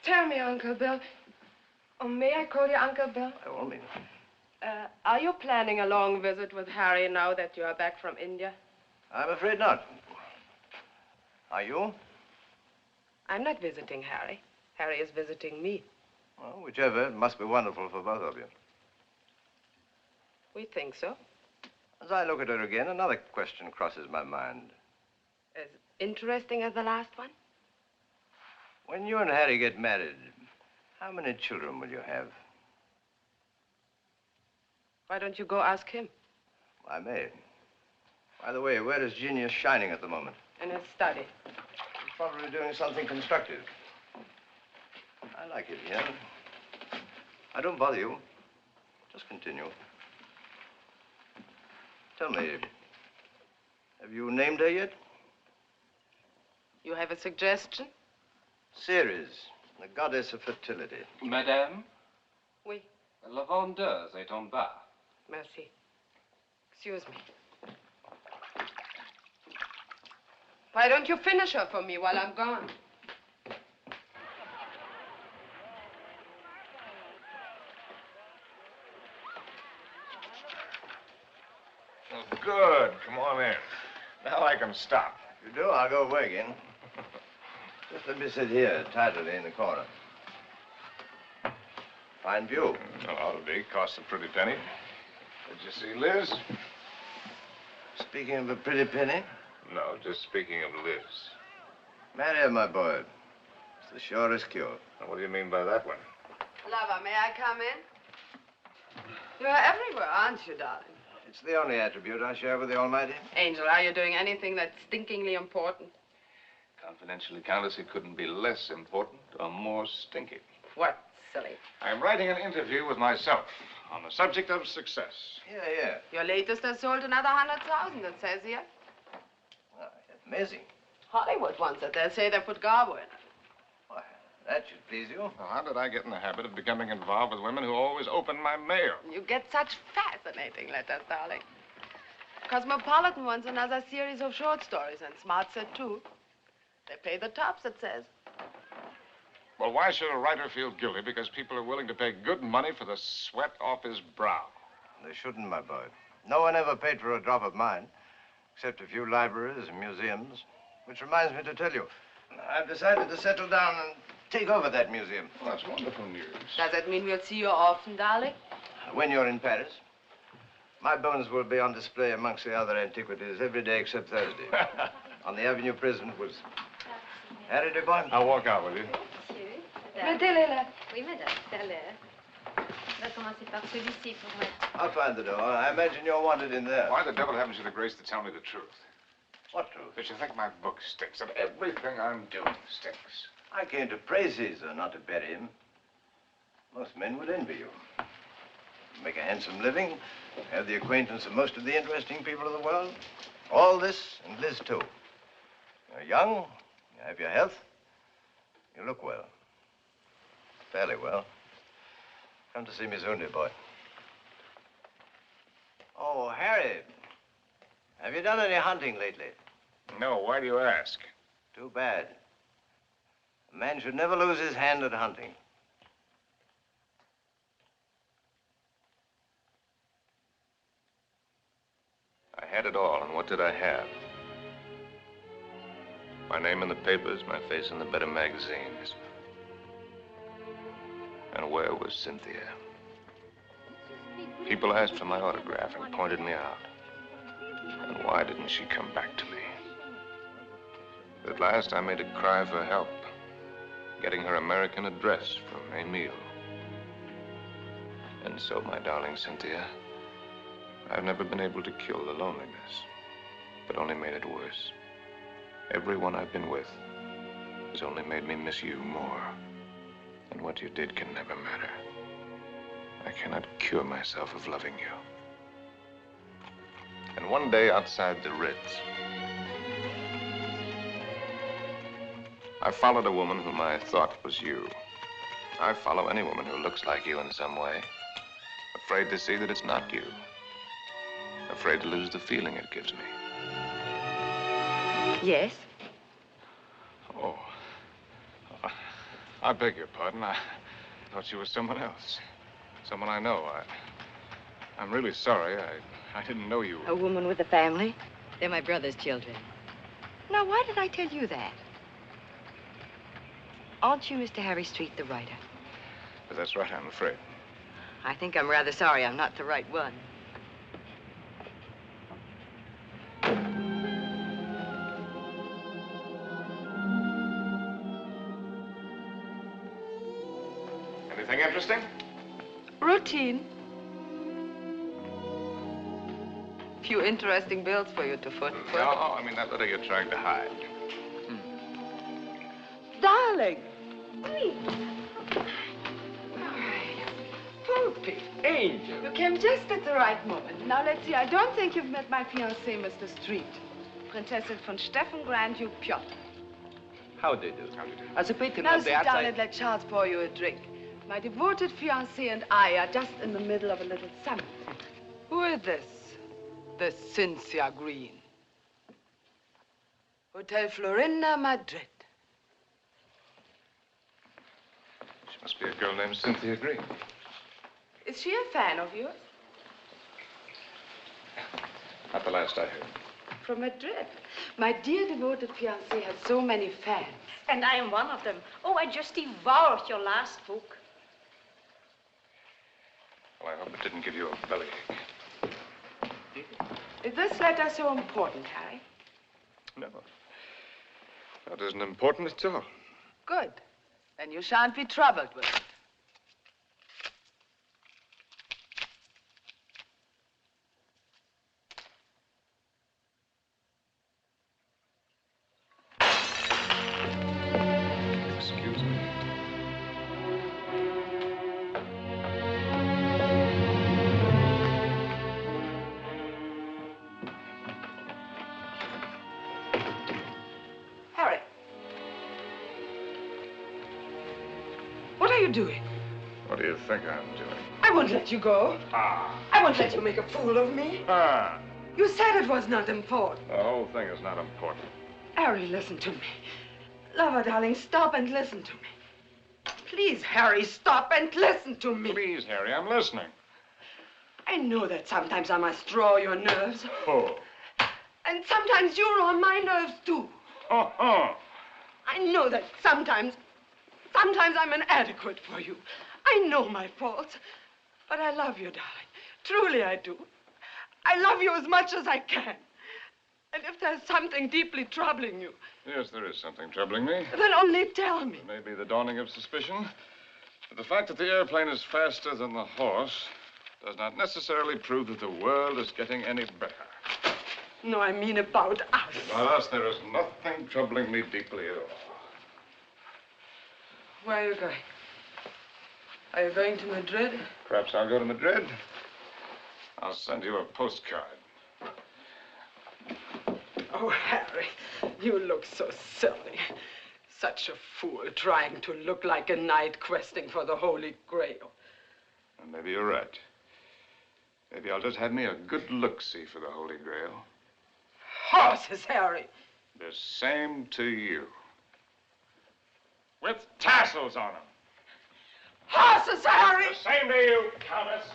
Tell me, Uncle Bill. Oh, may I call you Uncle Bill? By all means. Are you planning a long visit with Harry now that you are back from India? I'm afraid not. Are you? I'm not visiting Harry. Harry is visiting me. Well, whichever, it must be wonderful for both of you. We think so. As I look at her again, another question crosses my mind. As interesting as the last one? When you and Harry get married, how many children will you have? Why don't you go ask him? I may. By the way, where is Genius shining at the moment? In his study. He's probably doing something constructive. I like it here. I don't bother you. Just continue. Tell me, have you named her yet? You have a suggestion? Ceres, the goddess of fertility. Madame? Oui. La vendeuse est en bas. Merci. Excuse me. Why don't you finish her for me while I'm gone? Oh, good. Come on in. Now I can stop. If you do, I'll go away again. Just let me sit here, tidily in the corner. Fine view. Well, I'll be. Costs a pretty penny. Did you see Liz? Speaking of a pretty penny. No, just speaking of Liz. Marry her, my boy. It's the surest cure. Now, what do you mean by that one? Lover, may I come in? You're everywhere, aren't you, darling? It's the only attribute I share with the Almighty. Angel, are you doing anything that's stinkingly important? Confidentially, Countess, it couldn't be less important or more stinky. What, silly? I'm writing an interview with myself on the subject of success. Yeah. Your latest has sold another 100,000, it says here. Amazing. Hollywood wants it. They say they put Garbo in it. Why, that should please you. Now, how did I get in the habit of becoming involved with women who always open my mail? You get such fascinating letters, darling. Cosmopolitan wants another series of short stories, and Smart said too. They pay the tops, it says. Well, why should a writer feel guilty because people are willing to pay good money for the sweat off his brow? They shouldn't, my boy. No one ever paid for a drop of mine, except a few libraries and museums. Which reminds me to tell you, I've decided to settle down and take over that museum. Well, that's wonderful news. Does that mean we'll see you often, darling? When you're in Paris, my bones will be on display amongst the other antiquities every day except Thursday. On the Avenue Prison was... Harry, dear boy? I'll walk out with you. Mettez-les là. Oui, madame, tout à l'heure. On va commencer par celui-ci pour mettre. I'll find the door. I imagine you're wanted in there. Why the devil haven't you the grace to tell me the truth? What truth? That you think my book stinks, and everything I'm doing stinks. I came to praise Caesar, not to bury him. Most men would envy you. Make a handsome living, have the acquaintance of most of the interesting people of the world. All this, and Liz, too. You're young, you have your health, you look well. Fairly well. Come to see me soon, dear boy. Oh, Harry, have you done any hunting lately? No, why do you ask? Too bad. A man should never lose his hand at hunting. I had it all, and what did I have? My name in the papers, my face in the better magazines. And where was Cynthia? People asked for my autograph and pointed me out. And why didn't she come back to me? At last, I made a cry for help, getting her American address from Emile. And And so, my darling Cynthia, I've never been able to kill the loneliness, but only made it worse. Everyone I've been with has only made me miss you more. And what you did can never matter. I cannot cure myself of loving you. And one day outside the Ritz, I followed a woman whom I thought was you. I follow any woman who looks like you in some way. Afraid to see that it's not you. Afraid to lose the feeling it gives me. Yes? Oh. I beg your pardon. I thought you were someone else. Someone I know. I'm really sorry. I didn't know you were... A woman with a family? They're my brother's children. Now, why did I tell you that? Aren't you Mr. Harry Street, the writer? But that's right, I'm afraid. I think I'm rather sorry I'm not the right one. Anything interesting? Routine. Few interesting bills for you to foot. No, I mean that letter you're trying to hide. Darling. Poopy angel. You came just at the right moment. Now, let's see. I don't think you've met my fiancé, Mr. Street. Prinzessin von Steffen, Grand Duke Piotr. How do you do? As a painting Now of the sit down outside... and let Charles pour you a drink. My devoted fiancé and I are just in the middle of a little summit. Who is this? The Cynthia Green. Hotel Florinda, Madrid. She must be a girl named Cynthia Green. Is she a fan of yours? Not the last I heard. From Madrid. My dear devoted fiancé has so many fans. And I am one of them. Oh, I just devoured your last book. Well, I hope it didn't give you a bellyache. Is this letter so important, Harry? No. That isn't important at all. Good. Then you shan't be troubled with it. Excuse me. Harry. What are you doing? What do you think I'm doing? I won't let you go. Ah. I won't let you make a fool of me. Ah. You said it was not important. The whole thing is not important. Harry, listen to me. Lover, darling, stop and listen to me. Please, Harry, stop and listen to me. Please, Harry, I'm listening. I know that sometimes I must draw your nerves. Oh. And sometimes you're on my nerves, too. Oh. I know that sometimes I'm inadequate for you. I know my faults. But I love you, darling. Truly I do. I love you as much as I can. And if there's something deeply troubling you... Yes, there is something troubling me. Then only tell me. It may be the dawning of suspicion. But the fact that the airplane is faster than the horse does not necessarily prove that the world is getting any better. No, I mean about us. About us, there is nothing troubling me deeply at all. Where are you going? Are you going to Madrid? Perhaps I'll go to Madrid. I'll send you a postcard. Oh, Harry, you look so silly. Such a fool trying to look like a knight questing for the Holy Grail. And maybe you're right. Maybe I'll just have me a good look-see for the Holy Grail. Horses, Harry. The same to you. With tassels on them. Horses, Harry! The same to you, Countess.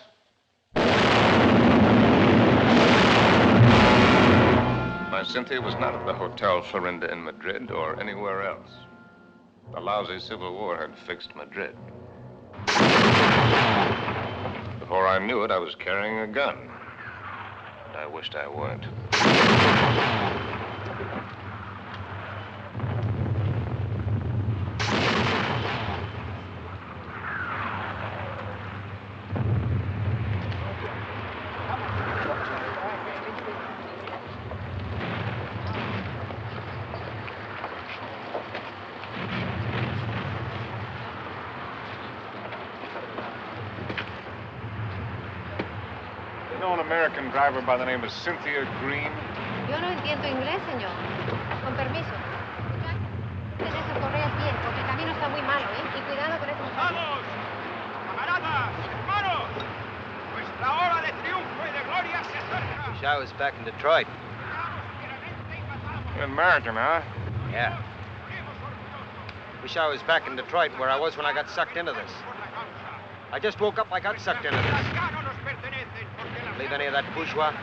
My Cynthia was not at the Hotel Florinda in Madrid or anywhere else. The lousy Civil War had fixed Madrid. Before I knew it, I was carrying a gun. And I wished I weren't. You know an American driver by the name of Cynthia Green? Yo no entiendo inglés, señor. Con permiso. Ten esas correas bien, porque el camino está muy malo, ¿eh? Y cuidado con esos... ¡Vamos! ¡Camaradas! ¡Hermanos! Nuestra hora de triunfo y de gloria se acerca. Wish I was back in Detroit. You're American, huh? Yeah. Wish I was back in Detroit where I was when I got sucked into this. I just woke up, I got sucked into this. Believe any of that bourgeois?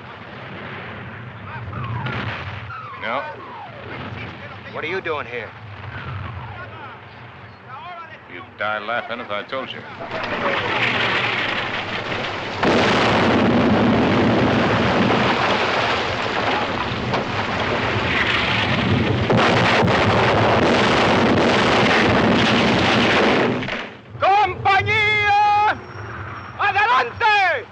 No. What are you doing here? You'd die laughing if I told you. ¡Compañía! ¡Adelante!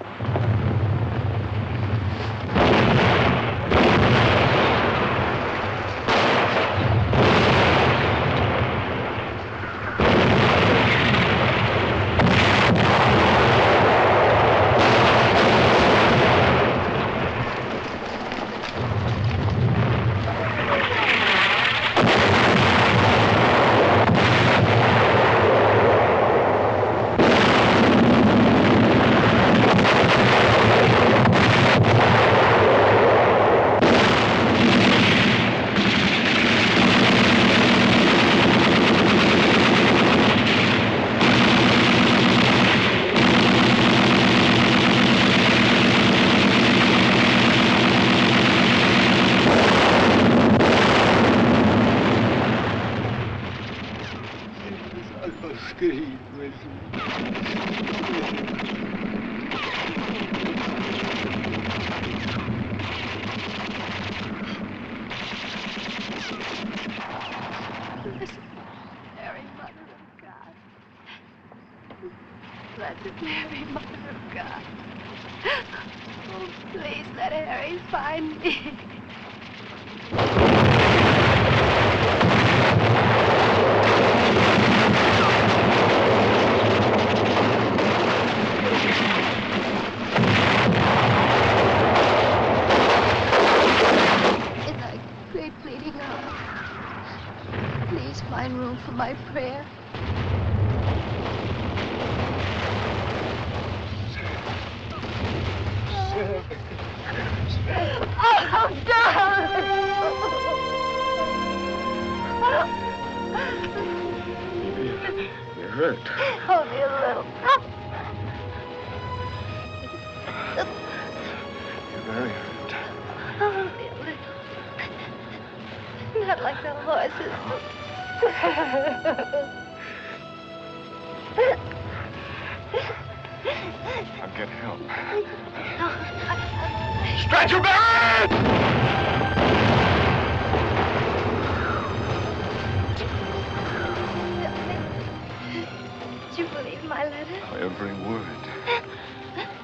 Blessed Mary, Mother of God. Oh, please let Harry find me. In thy great bleeding hour, please find room for my prayer. Oh, darling! You're hurt. Only a little. You're very hurt. Only a little. Not like the horses. I'll get help. Stretcher bearers! Did you believe my letter? Every word.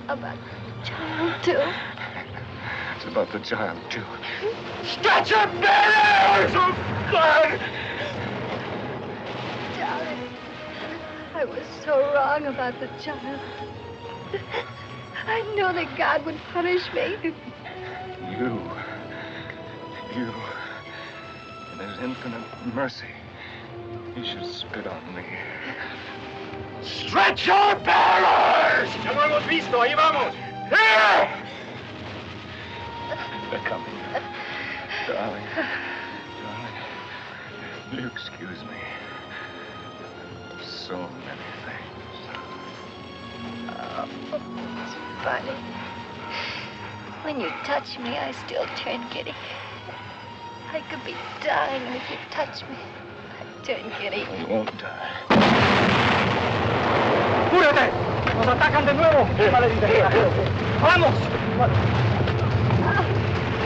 About the child, too? It's about the child, too. Stretcher bearers! Oh, God! Darling, I was so wrong about the child. I know that God would punish me. You. In his infinite mercy, he should spit on me. Stretcher bearers! Ya lo hemos visto, ahí vamos. Here! They're coming. Darling, will you excuse me? So many things. Oh, it's funny. When you touch me, I still turn giddy. I could be dying, and if you touch me, I turn giddy. You won't die. ¡Apúrate! ¡Nos atacan de nuevo! ¡Vamos!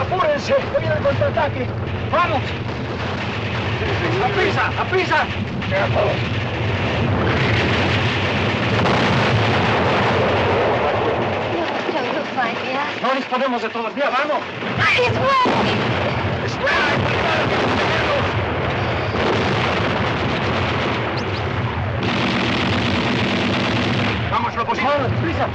¡Apúrense! ¡Viene el contraataque! ¡Vamos! ¡Aprisa! ¡Aprisa! No disponemos de todo el día, vamos. Vamos, lo posible. Vamos, prisa.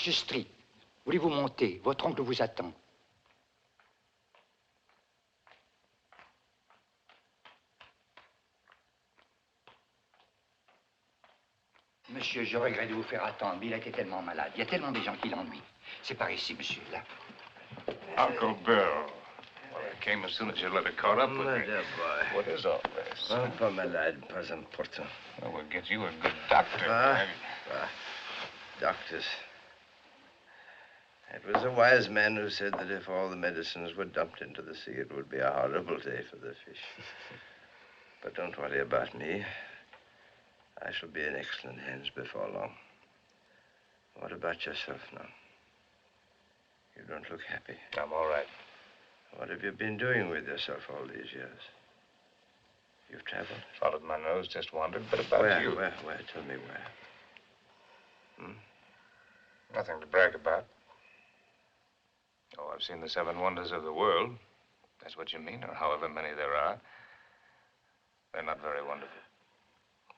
Monsieur Street, voulez-vous monter? Votre oncle vous attend. Monsieur, je regrette de vous faire attendre, mais il a été tellement malade. Il y a tellement de gens qui l'ennuient. C'est par ici, monsieur, là. Uncle Bill. Well, I came as soon as your letter caught up with My me. dear boy. What is all this? Un peu malade, pas important. Well, we'll get you a good doctor. Doctors. It was a wise man who said that if all the medicines were dumped into the sea, it would be a horrible day for the fish. But don't worry about me. I shall be in excellent hands before long. What about yourself now? You don't look happy. I'm all right. What have you been doing with yourself all these years? You've traveled? Followed my nose, just wandered, but about you. Where? Tell me where. Nothing to brag about. Oh, I've seen the 7 wonders of the world. That's what you mean, or however many there are. They're not very wonderful.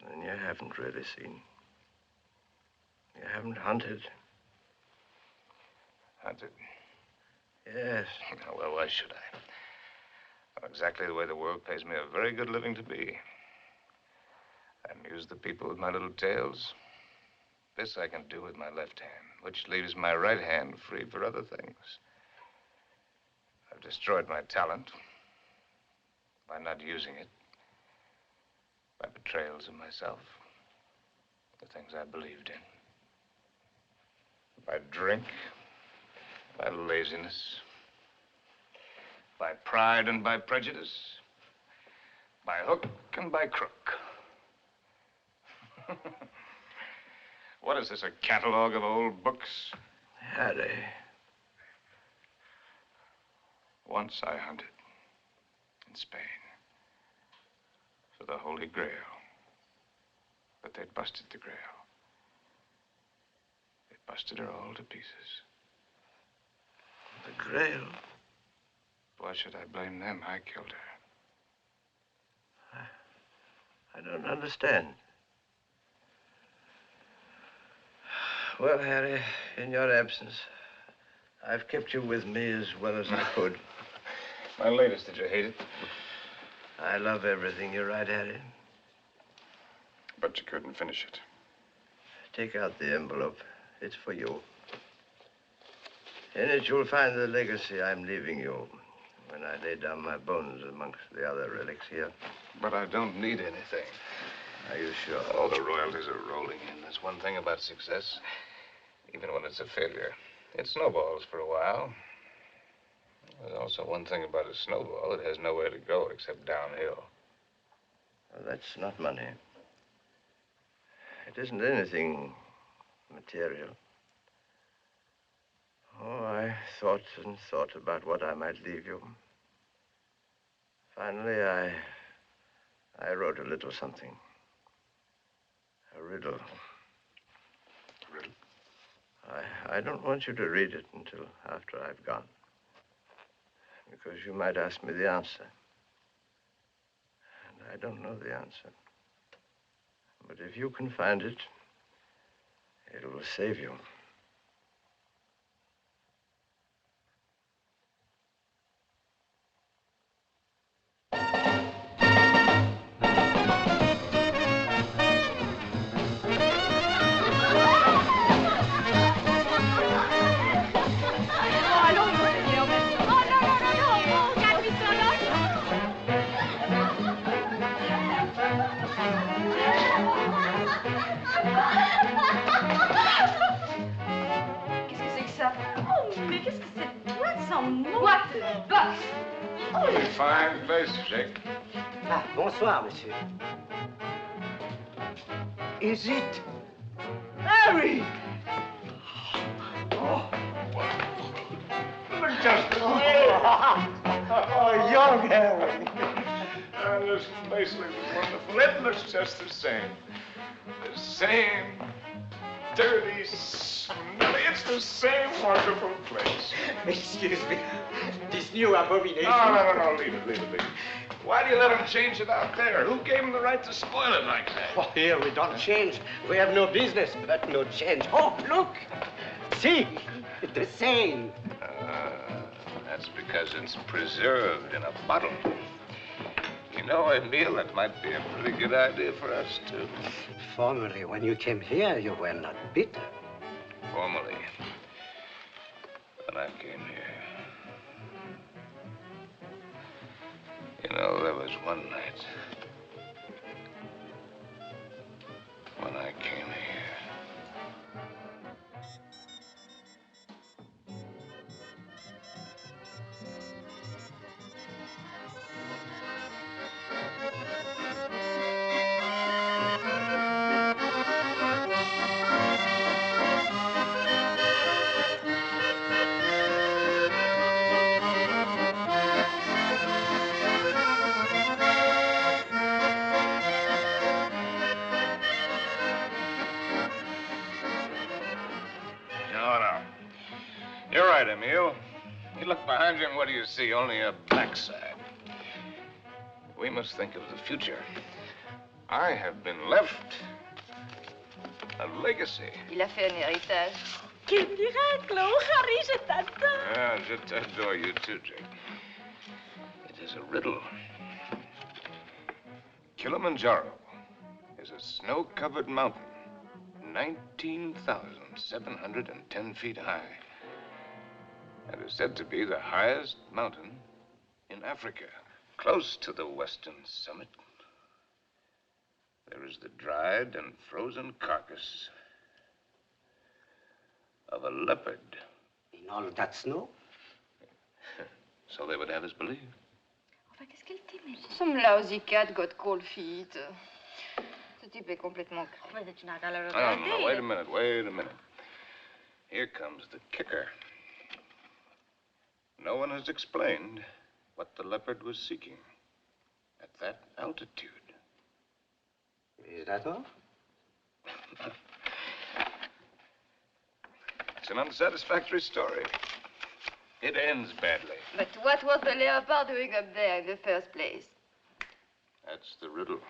Then you haven't really seen. You haven't hunted. Hunted? Yes. Oh, well, why should I? I'm exactly the way the world pays me a very good living to be. I amuse the people with my little tales. This I can do with my left hand, which leaves my right hand free for other things. I've destroyed my talent by not using it, by betrayals of myself, the things I believed in, by drink, by laziness, by pride and by prejudice, by hook and by crook. What is this, a catalog of old books? Harry. Once I hunted in Spain for the Holy Grail, but they'd busted the Grail. They busted her all to pieces. The Grail? Why should I blame them? I killed her. I don't understand. Well, Harry, in your absence, I've kept you with me as well as I could. My latest, did you hate it? I love everything you write, Harry. But you couldn't finish it. Take out the envelope. It's for you. In it, you'll find the legacy I'm leaving you when I lay down my bones amongst the other relics here. But I don't need anything. Are you sure? Oh, the royalties are rolling in. That's one thing about success. Even when it's a failure, it snowballs for a while. There's also one thing about a snowball. It has nowhere to go except downhill. Well, that's not money. It isn't anything material. Oh, I thought and thought about what I might leave you. Finally, I wrote a little something. A riddle. A riddle? I don't want you to read it until after I've gone. Because you might ask me the answer. And I don't know the answer. But if you can find it, it will save you. Pretty fine place, Jake. Ah, bonsoir, monsieur. Is it Harry? Oh, young Harry. This place looks wonderful. It looks just the same. The same dirty, smelly. It's the same wonderful place. Excuse me. This new abomination. No. Leave it. Why do you let them change it out there? Who gave them the right to spoil it like that? Oh, here we don't change. We have no business, but no change. Oh, look. See, the same. That's because it's preserved in a bottle. You know, Emile, that might be a pretty good idea for us, too. Formerly, when you came here, you were not bitter. Formerly, when I came here. You know, there was one night when I came here. You're right, Emile. You look behind you and what do you see? Only a backside. We must think of the future. I have been left a legacy. Il a fait un héritage. Quel miracle! Oh, Harry, je t'adore. Yeah, je t'adore you too, Jake. It is a riddle. Kilimanjaro is a snow-covered mountain, 19,710 feet high. And is said to be the highest mountain in Africa. Close to the western summit, there is the dried and frozen carcass of a leopard. In all that snow? So they would have us believe. Enfin, qu'est-ce qu'elle t'aimait? Some lousy cat got cold feet. Ce type est complètement craint. Mais tu n'as qu'à le No, regarder. wait a minute. Here comes the kicker. No one has explained what the leopard was seeking at that altitude. Is that all? It's an unsatisfactory story. It ends badly. But what was the leopard doing up there in the first place? That's the riddle.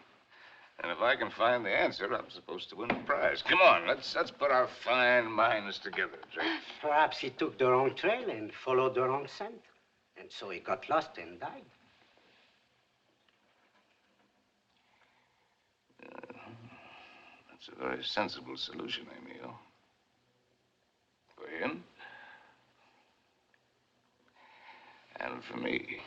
And if I can find the answer, I'm supposed to win a prize. Come on, let's put our fine minds together, Jake. Perhaps he took the wrong trail and followed the wrong scent. And so he got lost and died. That's a very sensible solution, Emile. For him. And for me.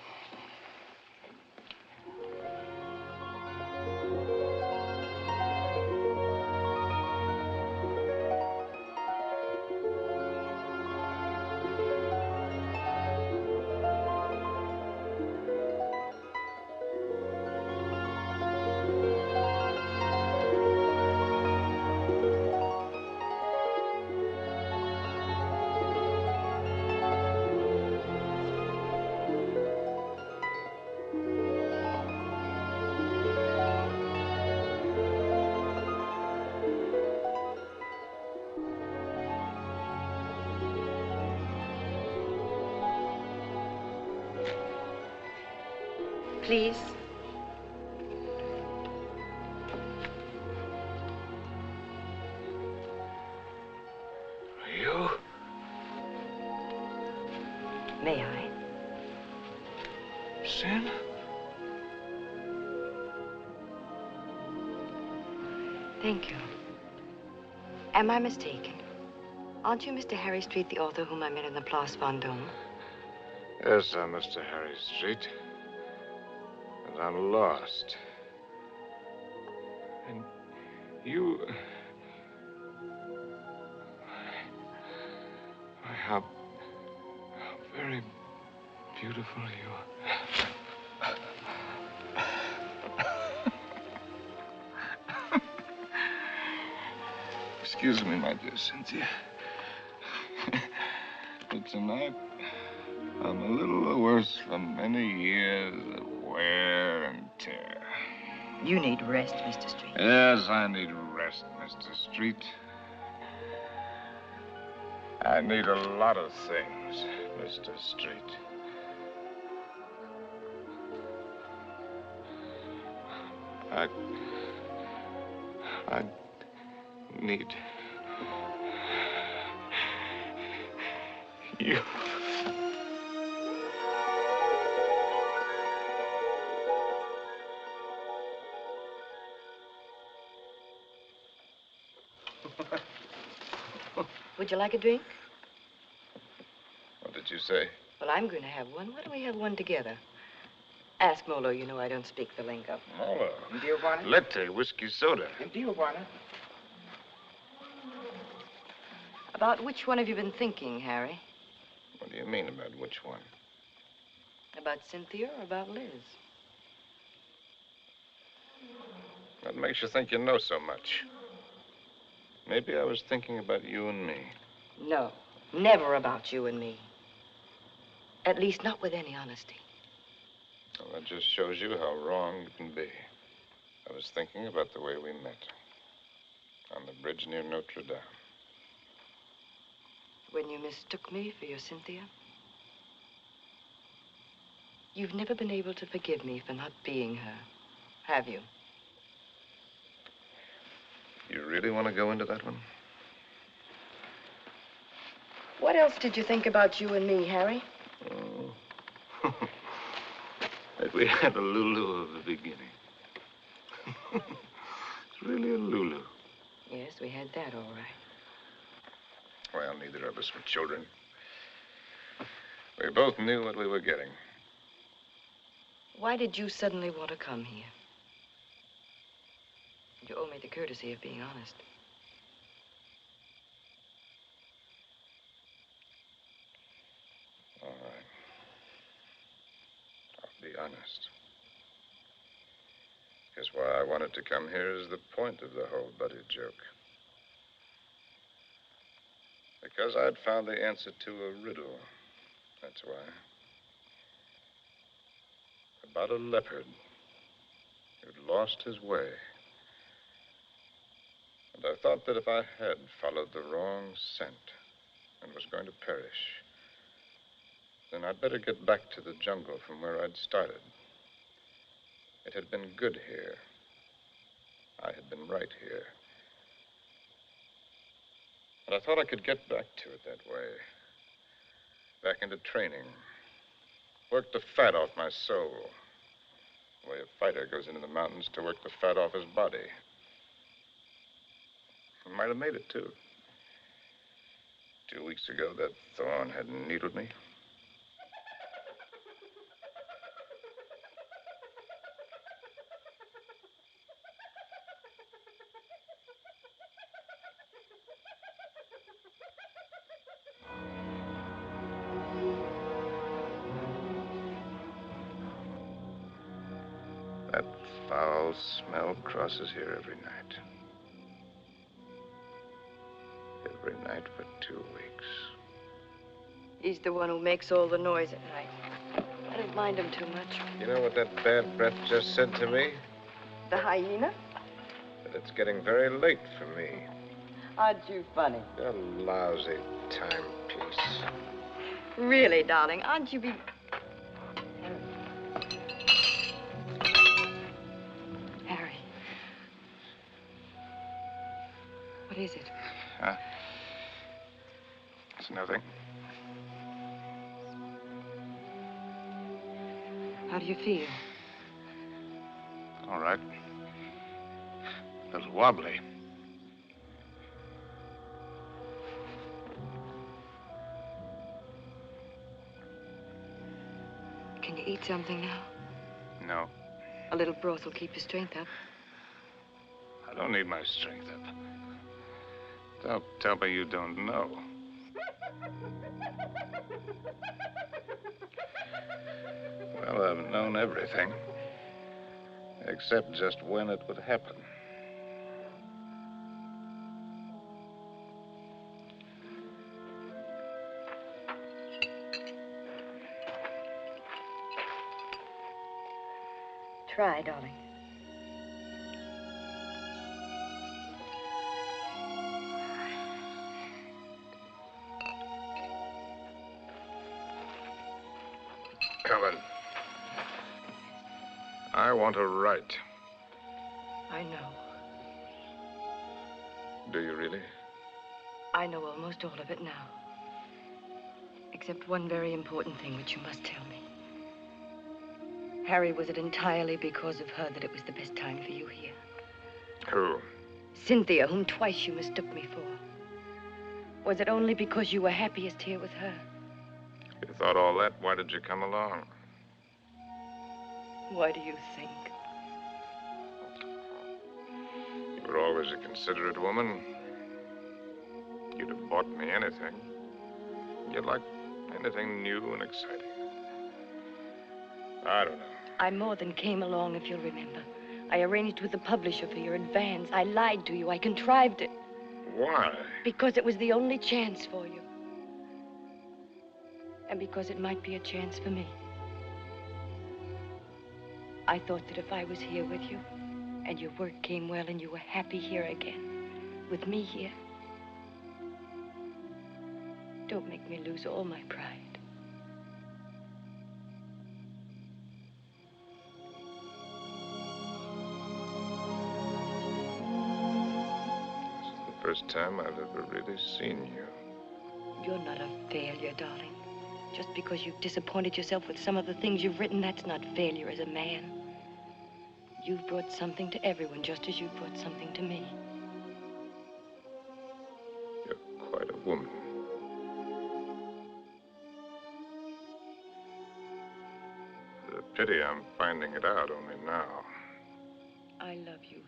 Please. You? May I? Sin? Thank you. Am I mistaken? Aren't you Mr. Harry Street, the author whom I met in the Place Vendôme? Yes, I'm Mr. Harry Street. And I'm lost. And you... How very beautiful you are. Excuse me, my dear Cynthia. But tonight, I'm a little worse from many years of wear and tear. You need rest, Mr. Street. Yes, I need rest, Mr. Street. I need a lot of things, Mr. Street. I need You... Would you like a drink? What did you say? Well, I'm going to have one. Why don't we have one together? Ask Molo. You know I don't speak the lingo. Molo. Dio buona? Latte, whiskey soda. Dio buona? About which one have you been thinking, Harry? What do you mean about which one? About Cynthia or about Liz? What makes you think you know so much? Maybe I was thinking about you and me. No, never about you and me. At least not with any honesty. Well, that just shows you how wrong it can be. I was thinking about the way we met. On the bridge near Notre Dame. When you mistook me for your Cynthia? You've never been able to forgive me for not being her, have you? You really want to go into that one? What else did you think about you and me, Harry? Oh. That we had a Lulu of the beginning. It's really a Lulu. Yes, we had that all right. Well, neither of us were children. We both knew what we were getting. Why did you suddenly want to come here? You owe me the courtesy of being honest. All right. I'll be honest. Because why I wanted to come here is the point of the whole buddy joke. Because I'd found the answer to a riddle. That's why. About a leopard who'd lost his way. And I thought that if I had followed the wrong scent and was going to perish, then I'd better get back to the jungle from where I'd started. It had been good here. I had been right here. And I thought I could get back to it that way. Back into training. Work the fat off my soul. The way a fighter goes into the mountains to work the fat off his body. I might have made it, too. 2 weeks ago, that thorn had needled me. That foul smell crosses here every night. Every night for 2 weeks. He's the one who makes all the noise at night. I don't mind him too much. You know what that bad breath just said to me? The hyena? That it's getting very late for me. Aren't you funny? A lousy timepiece. Really, darling, aren't you Harry. What is it? Huh? It's nothing. How do you feel? All right. A little wobbly. Can you eat something now? No. A little broth will keep your strength up. I don't need my strength up. Don't tell me you don't know. Well, I've known everything. Except just when it would happen. Try, darling. Helen, I want to write. I know. Do you really? I know almost all of it now. Except one very important thing which you must tell me. Harry, was it entirely because of her that it was the best time for you here? Who? Cynthia, whom twice you mistook me for. Was it only because you were happiest here with her? If you thought all that, why did you come along? Why do you think? You were always a considerate woman. You'd have bought me anything. You'd like anything new and exciting. I don't know. I more than came along, if you'll remember. I arranged with the publisher for your advance. I lied to you. I contrived it. Why? Because it was the only chance for you. And because it might be a chance for me. I thought that if I was here with you, and your work came well, and you were happy here again, with me here, don't make me lose all my pride. This is the first time I've ever really seen you. You're not a failure, darling. Just because you've disappointed yourself with some of the things you've written, that's not failure as a man. You've brought something to everyone, just as you've brought something to me. You're quite a woman. It's a pity I'm finding it out only now. I love you,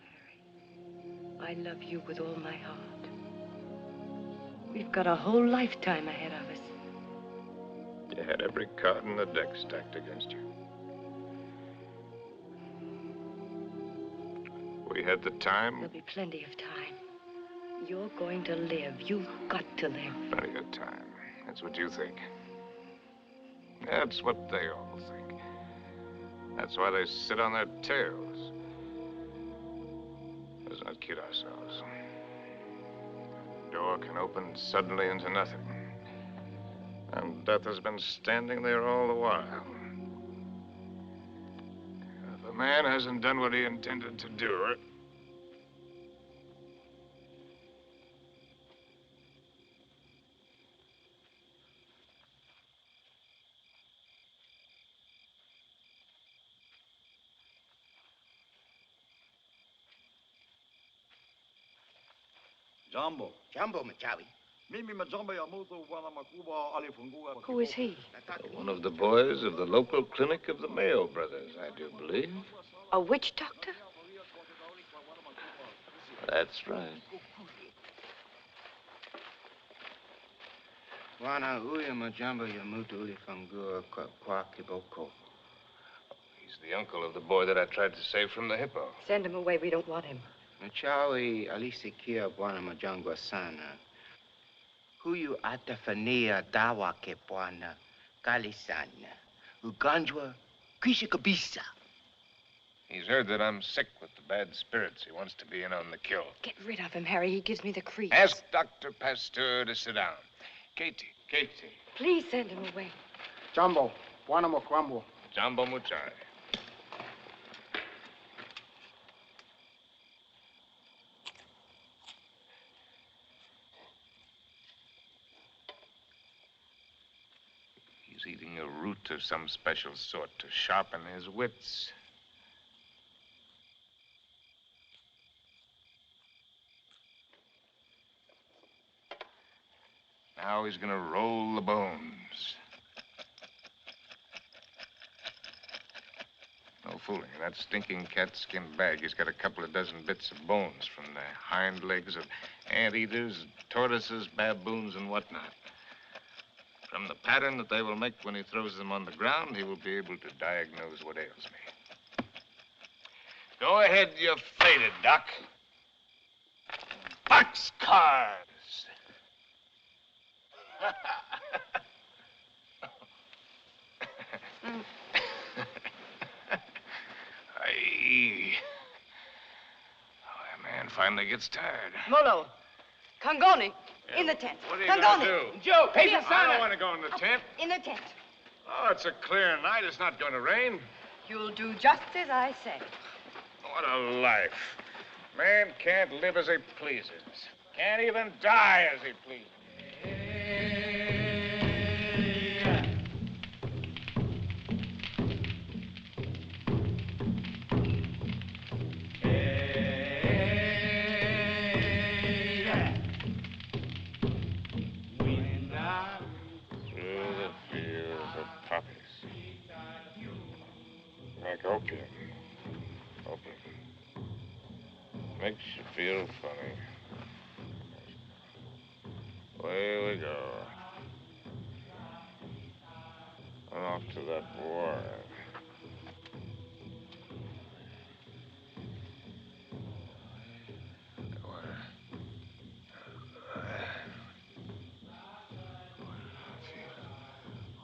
Harry. I love you with all my heart. We've got a whole lifetime ahead of us. You had every card in the deck stacked against you. We had the time. There'll be plenty of time. You're going to live. You've got to live. Plenty of time. That's what you think. That's what they all think. That's why they sit on their tails. Let's not kid ourselves. The door can open suddenly into nothing. And death has been standing there all the while. If a man hasn't done what he intended to do, Jambo. Jambo, Machawi. Who is he? one of the boys of the local clinic of the Mayo brothers, I do believe. A witch doctor? That's right. He's the uncle of the boy that I tried to save from the hippo. Send him away. We don't want him. Machawi alisikia bwana majangwa sana. Huyu atafania dawa ke bwana kali sana. Ugonjwa kwisha kabisa. He's heard that I'm sick with the bad spirits. He wants to be in on the kill. Get rid of him, Harry. He gives me the creeps. Ask Dr. Pasteur to sit down. Katie. Please send him away. Jambo, bwana mokwambo. Jambo Muchai. He's eating a root of some special sort to sharpen his wits. Now he's gonna roll the bones. No fooling. In that stinking cat-skin bag, he's got a couple of dozen bits of bones from the hind legs of anteaters, tortoises, baboons, and whatnot. From the pattern that they will make when he throws them on the ground, he will be able to diagnose what ails me. Go ahead, you're faded, Doc. Boxcars! Oh, man finally gets tired. Molo, Kangoni, in the tent. What are you Kangoni. gonna do? Joe, I don't want to go in the tent. In the tent. Oh, it's a clear night. It's not going to rain. You'll do just as I say. What a life. Man can't live as he pleases. Can't even die as he pleases. Makes you feel funny. Away we go. And off to that war.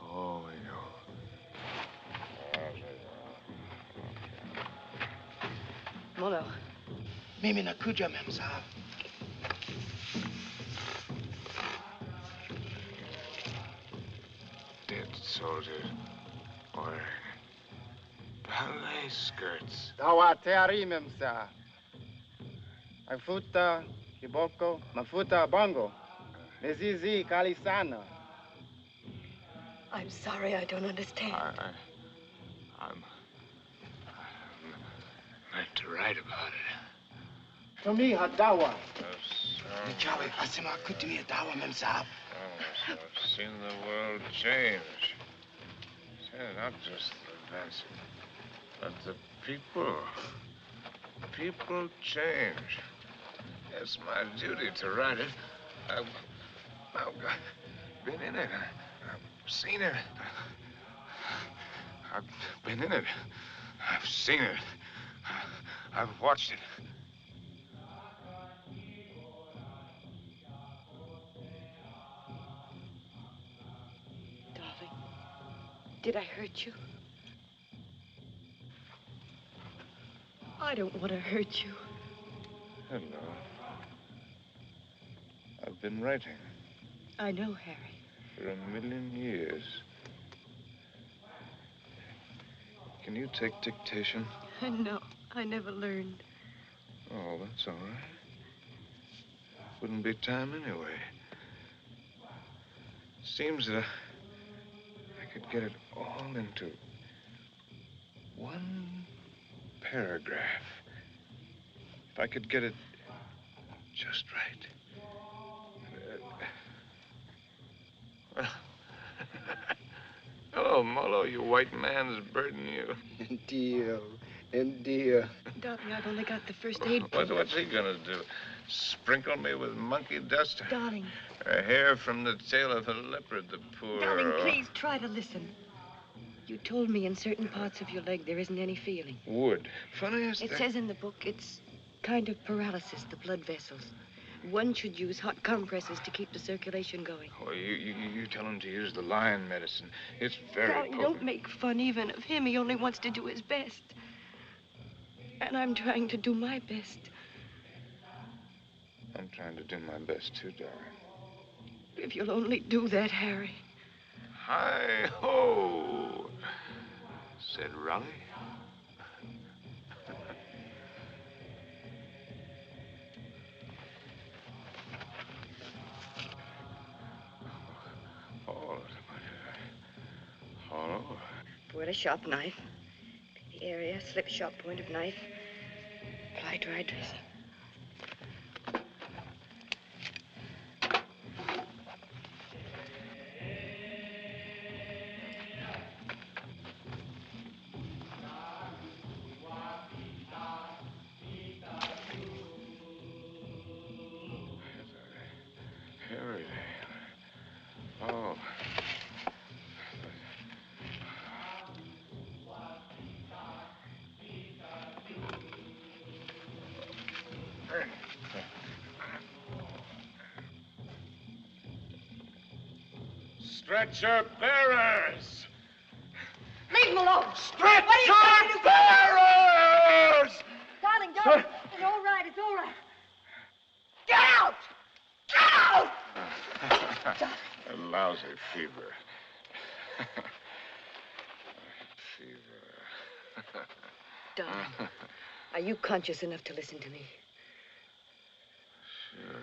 Oh, we go. Molo. Mimi nakuja, Mem Saab. Dead soldiers wearing ballet skirts. Dawa teari, Mem Saab. Mafuta, kiboko, mafuta, bongo. Mizizi, kalisana. I'm sorry, I don't understand. I'm meant to write about it. To me, Hadawa. Nichawe, asema kutumia dawa, Mem Saab. I've seen the world change. Not just the events, but the people. People change. It's my duty to write it. I've been in it. I've seen it. I've been in it. I've seen it. I've watched it. Darling, did I hurt you? I don't want to hurt you. Hello. I've been writing. I know, Harry. For 1,000,000 years. Can you take dictation? No, I never learned. Oh, that's all right. Wouldn't be time anyway. Seems that I could get it all into one paragraph. If I could get it just right. Hello, Molo, you white man's burden, you. Indio. Darling, I've only got the first aid kit. What's he gonna do? Sprinkle me with monkey dust? Darling. A hair from the tail of a leopard, the poor... Darling, please try to listen. You told me in certain parts of your leg there isn't any feeling. Wood. Funniest It thing... says in the book it's kind of paralysis, the blood vessels. One should use hot compresses to keep the circulation going. Oh, you tell him to use the lion medicine. It's very Darling, potent. don't make fun even of him. He only wants to do his best. And I'm trying to do my best. I'm trying to do my best, too, darling. If you'll only do that, Harry. Hi-ho, said Raleigh. All over. Pour a sharp knife. The area, slip sharp point of knife. Apply dry dressing. Harry. Oh. Stretcher bearers! Leave him alone! Stretcher What are you trying to do? bearers! Darling, don't. It's all right, it's all right. Get out! Get out! A lousy fever. Darling, are you conscious enough to listen to me? Sure.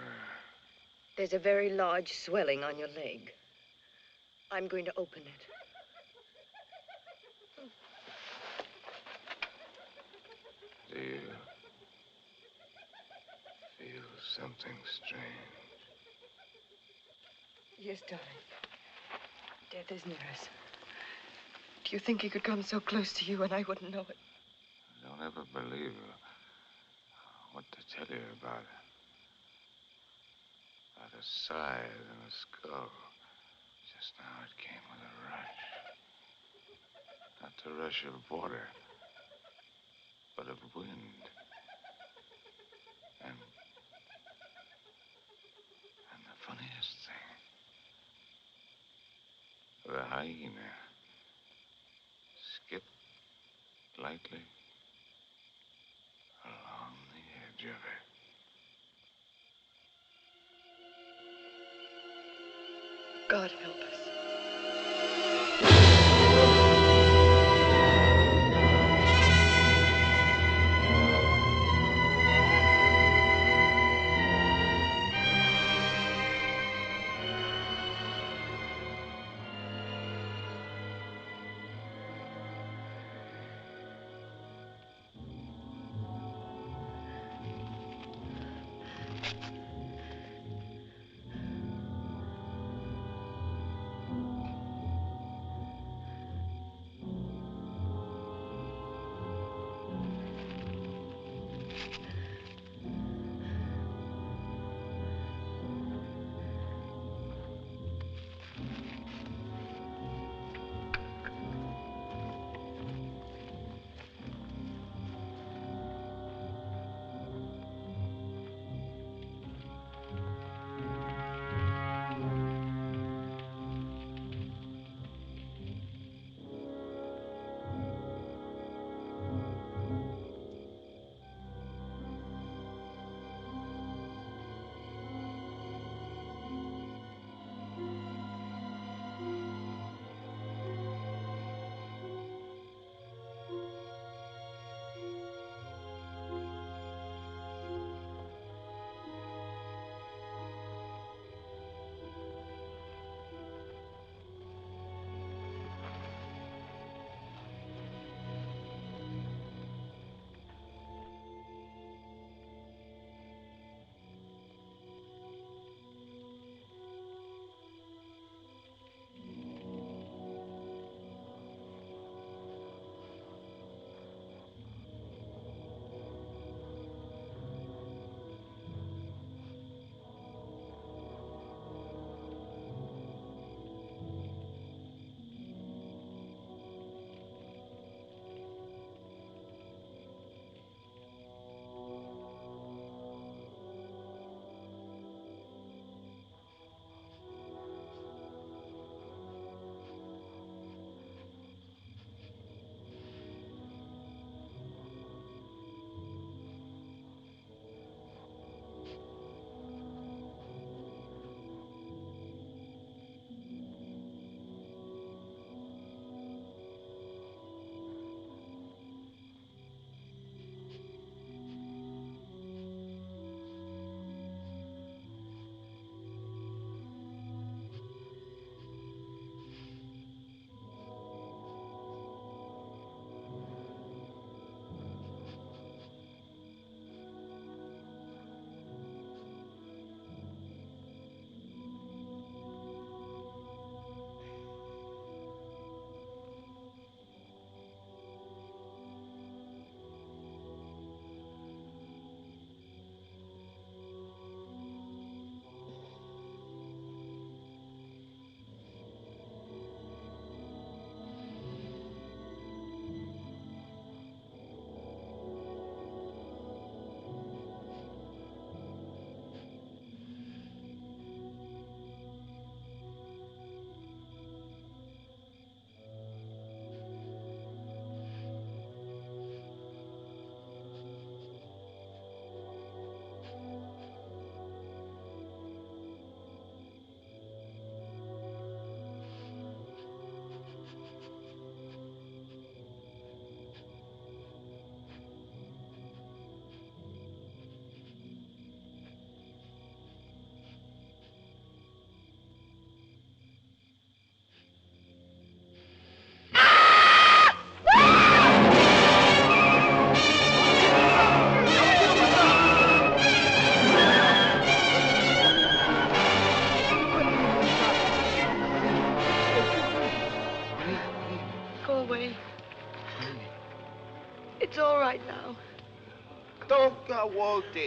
There's a very large swelling on your leg. I'm going to open it. Do you feel something strange? Yes, darling. Death is near us. Do you think he could come so close to you and I wouldn't know it? Don't ever believe what to tell you about a scythe and a skull. Just now it came with a rush. Not the rush of water, but of wind. And the funniest thing, the hyena skipped lightly along the edge of it. God help us.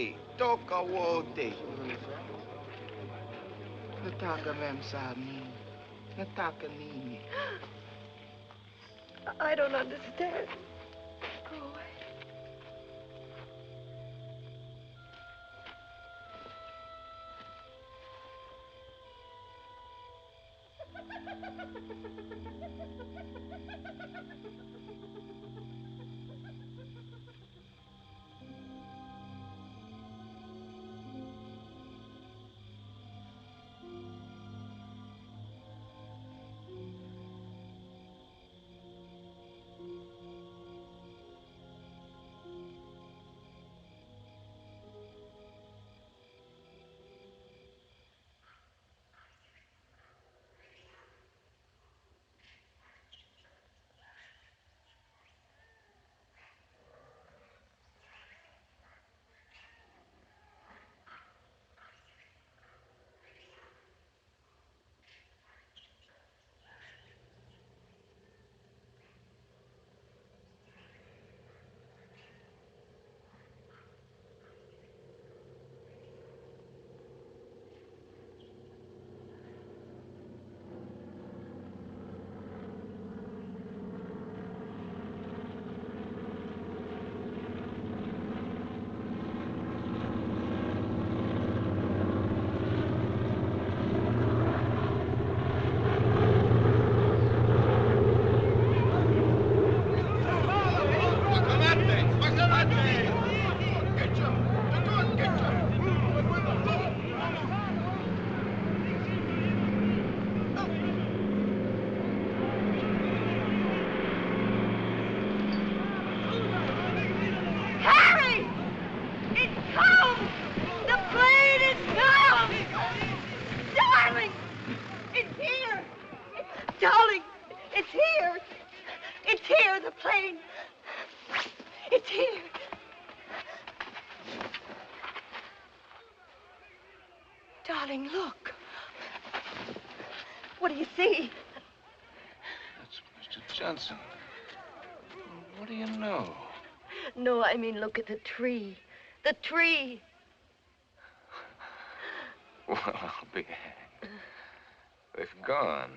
wote. Toka wote. Nataka mem sab nini. Nataka nini. I don't understand. Go away. Darling, it's here. It's here, the plane. It's here. Darling, look. What do you see? That's Mr. Johnson. What do you know? No, I mean, look at the tree. The tree. Well, I'll be hanged. They've gone.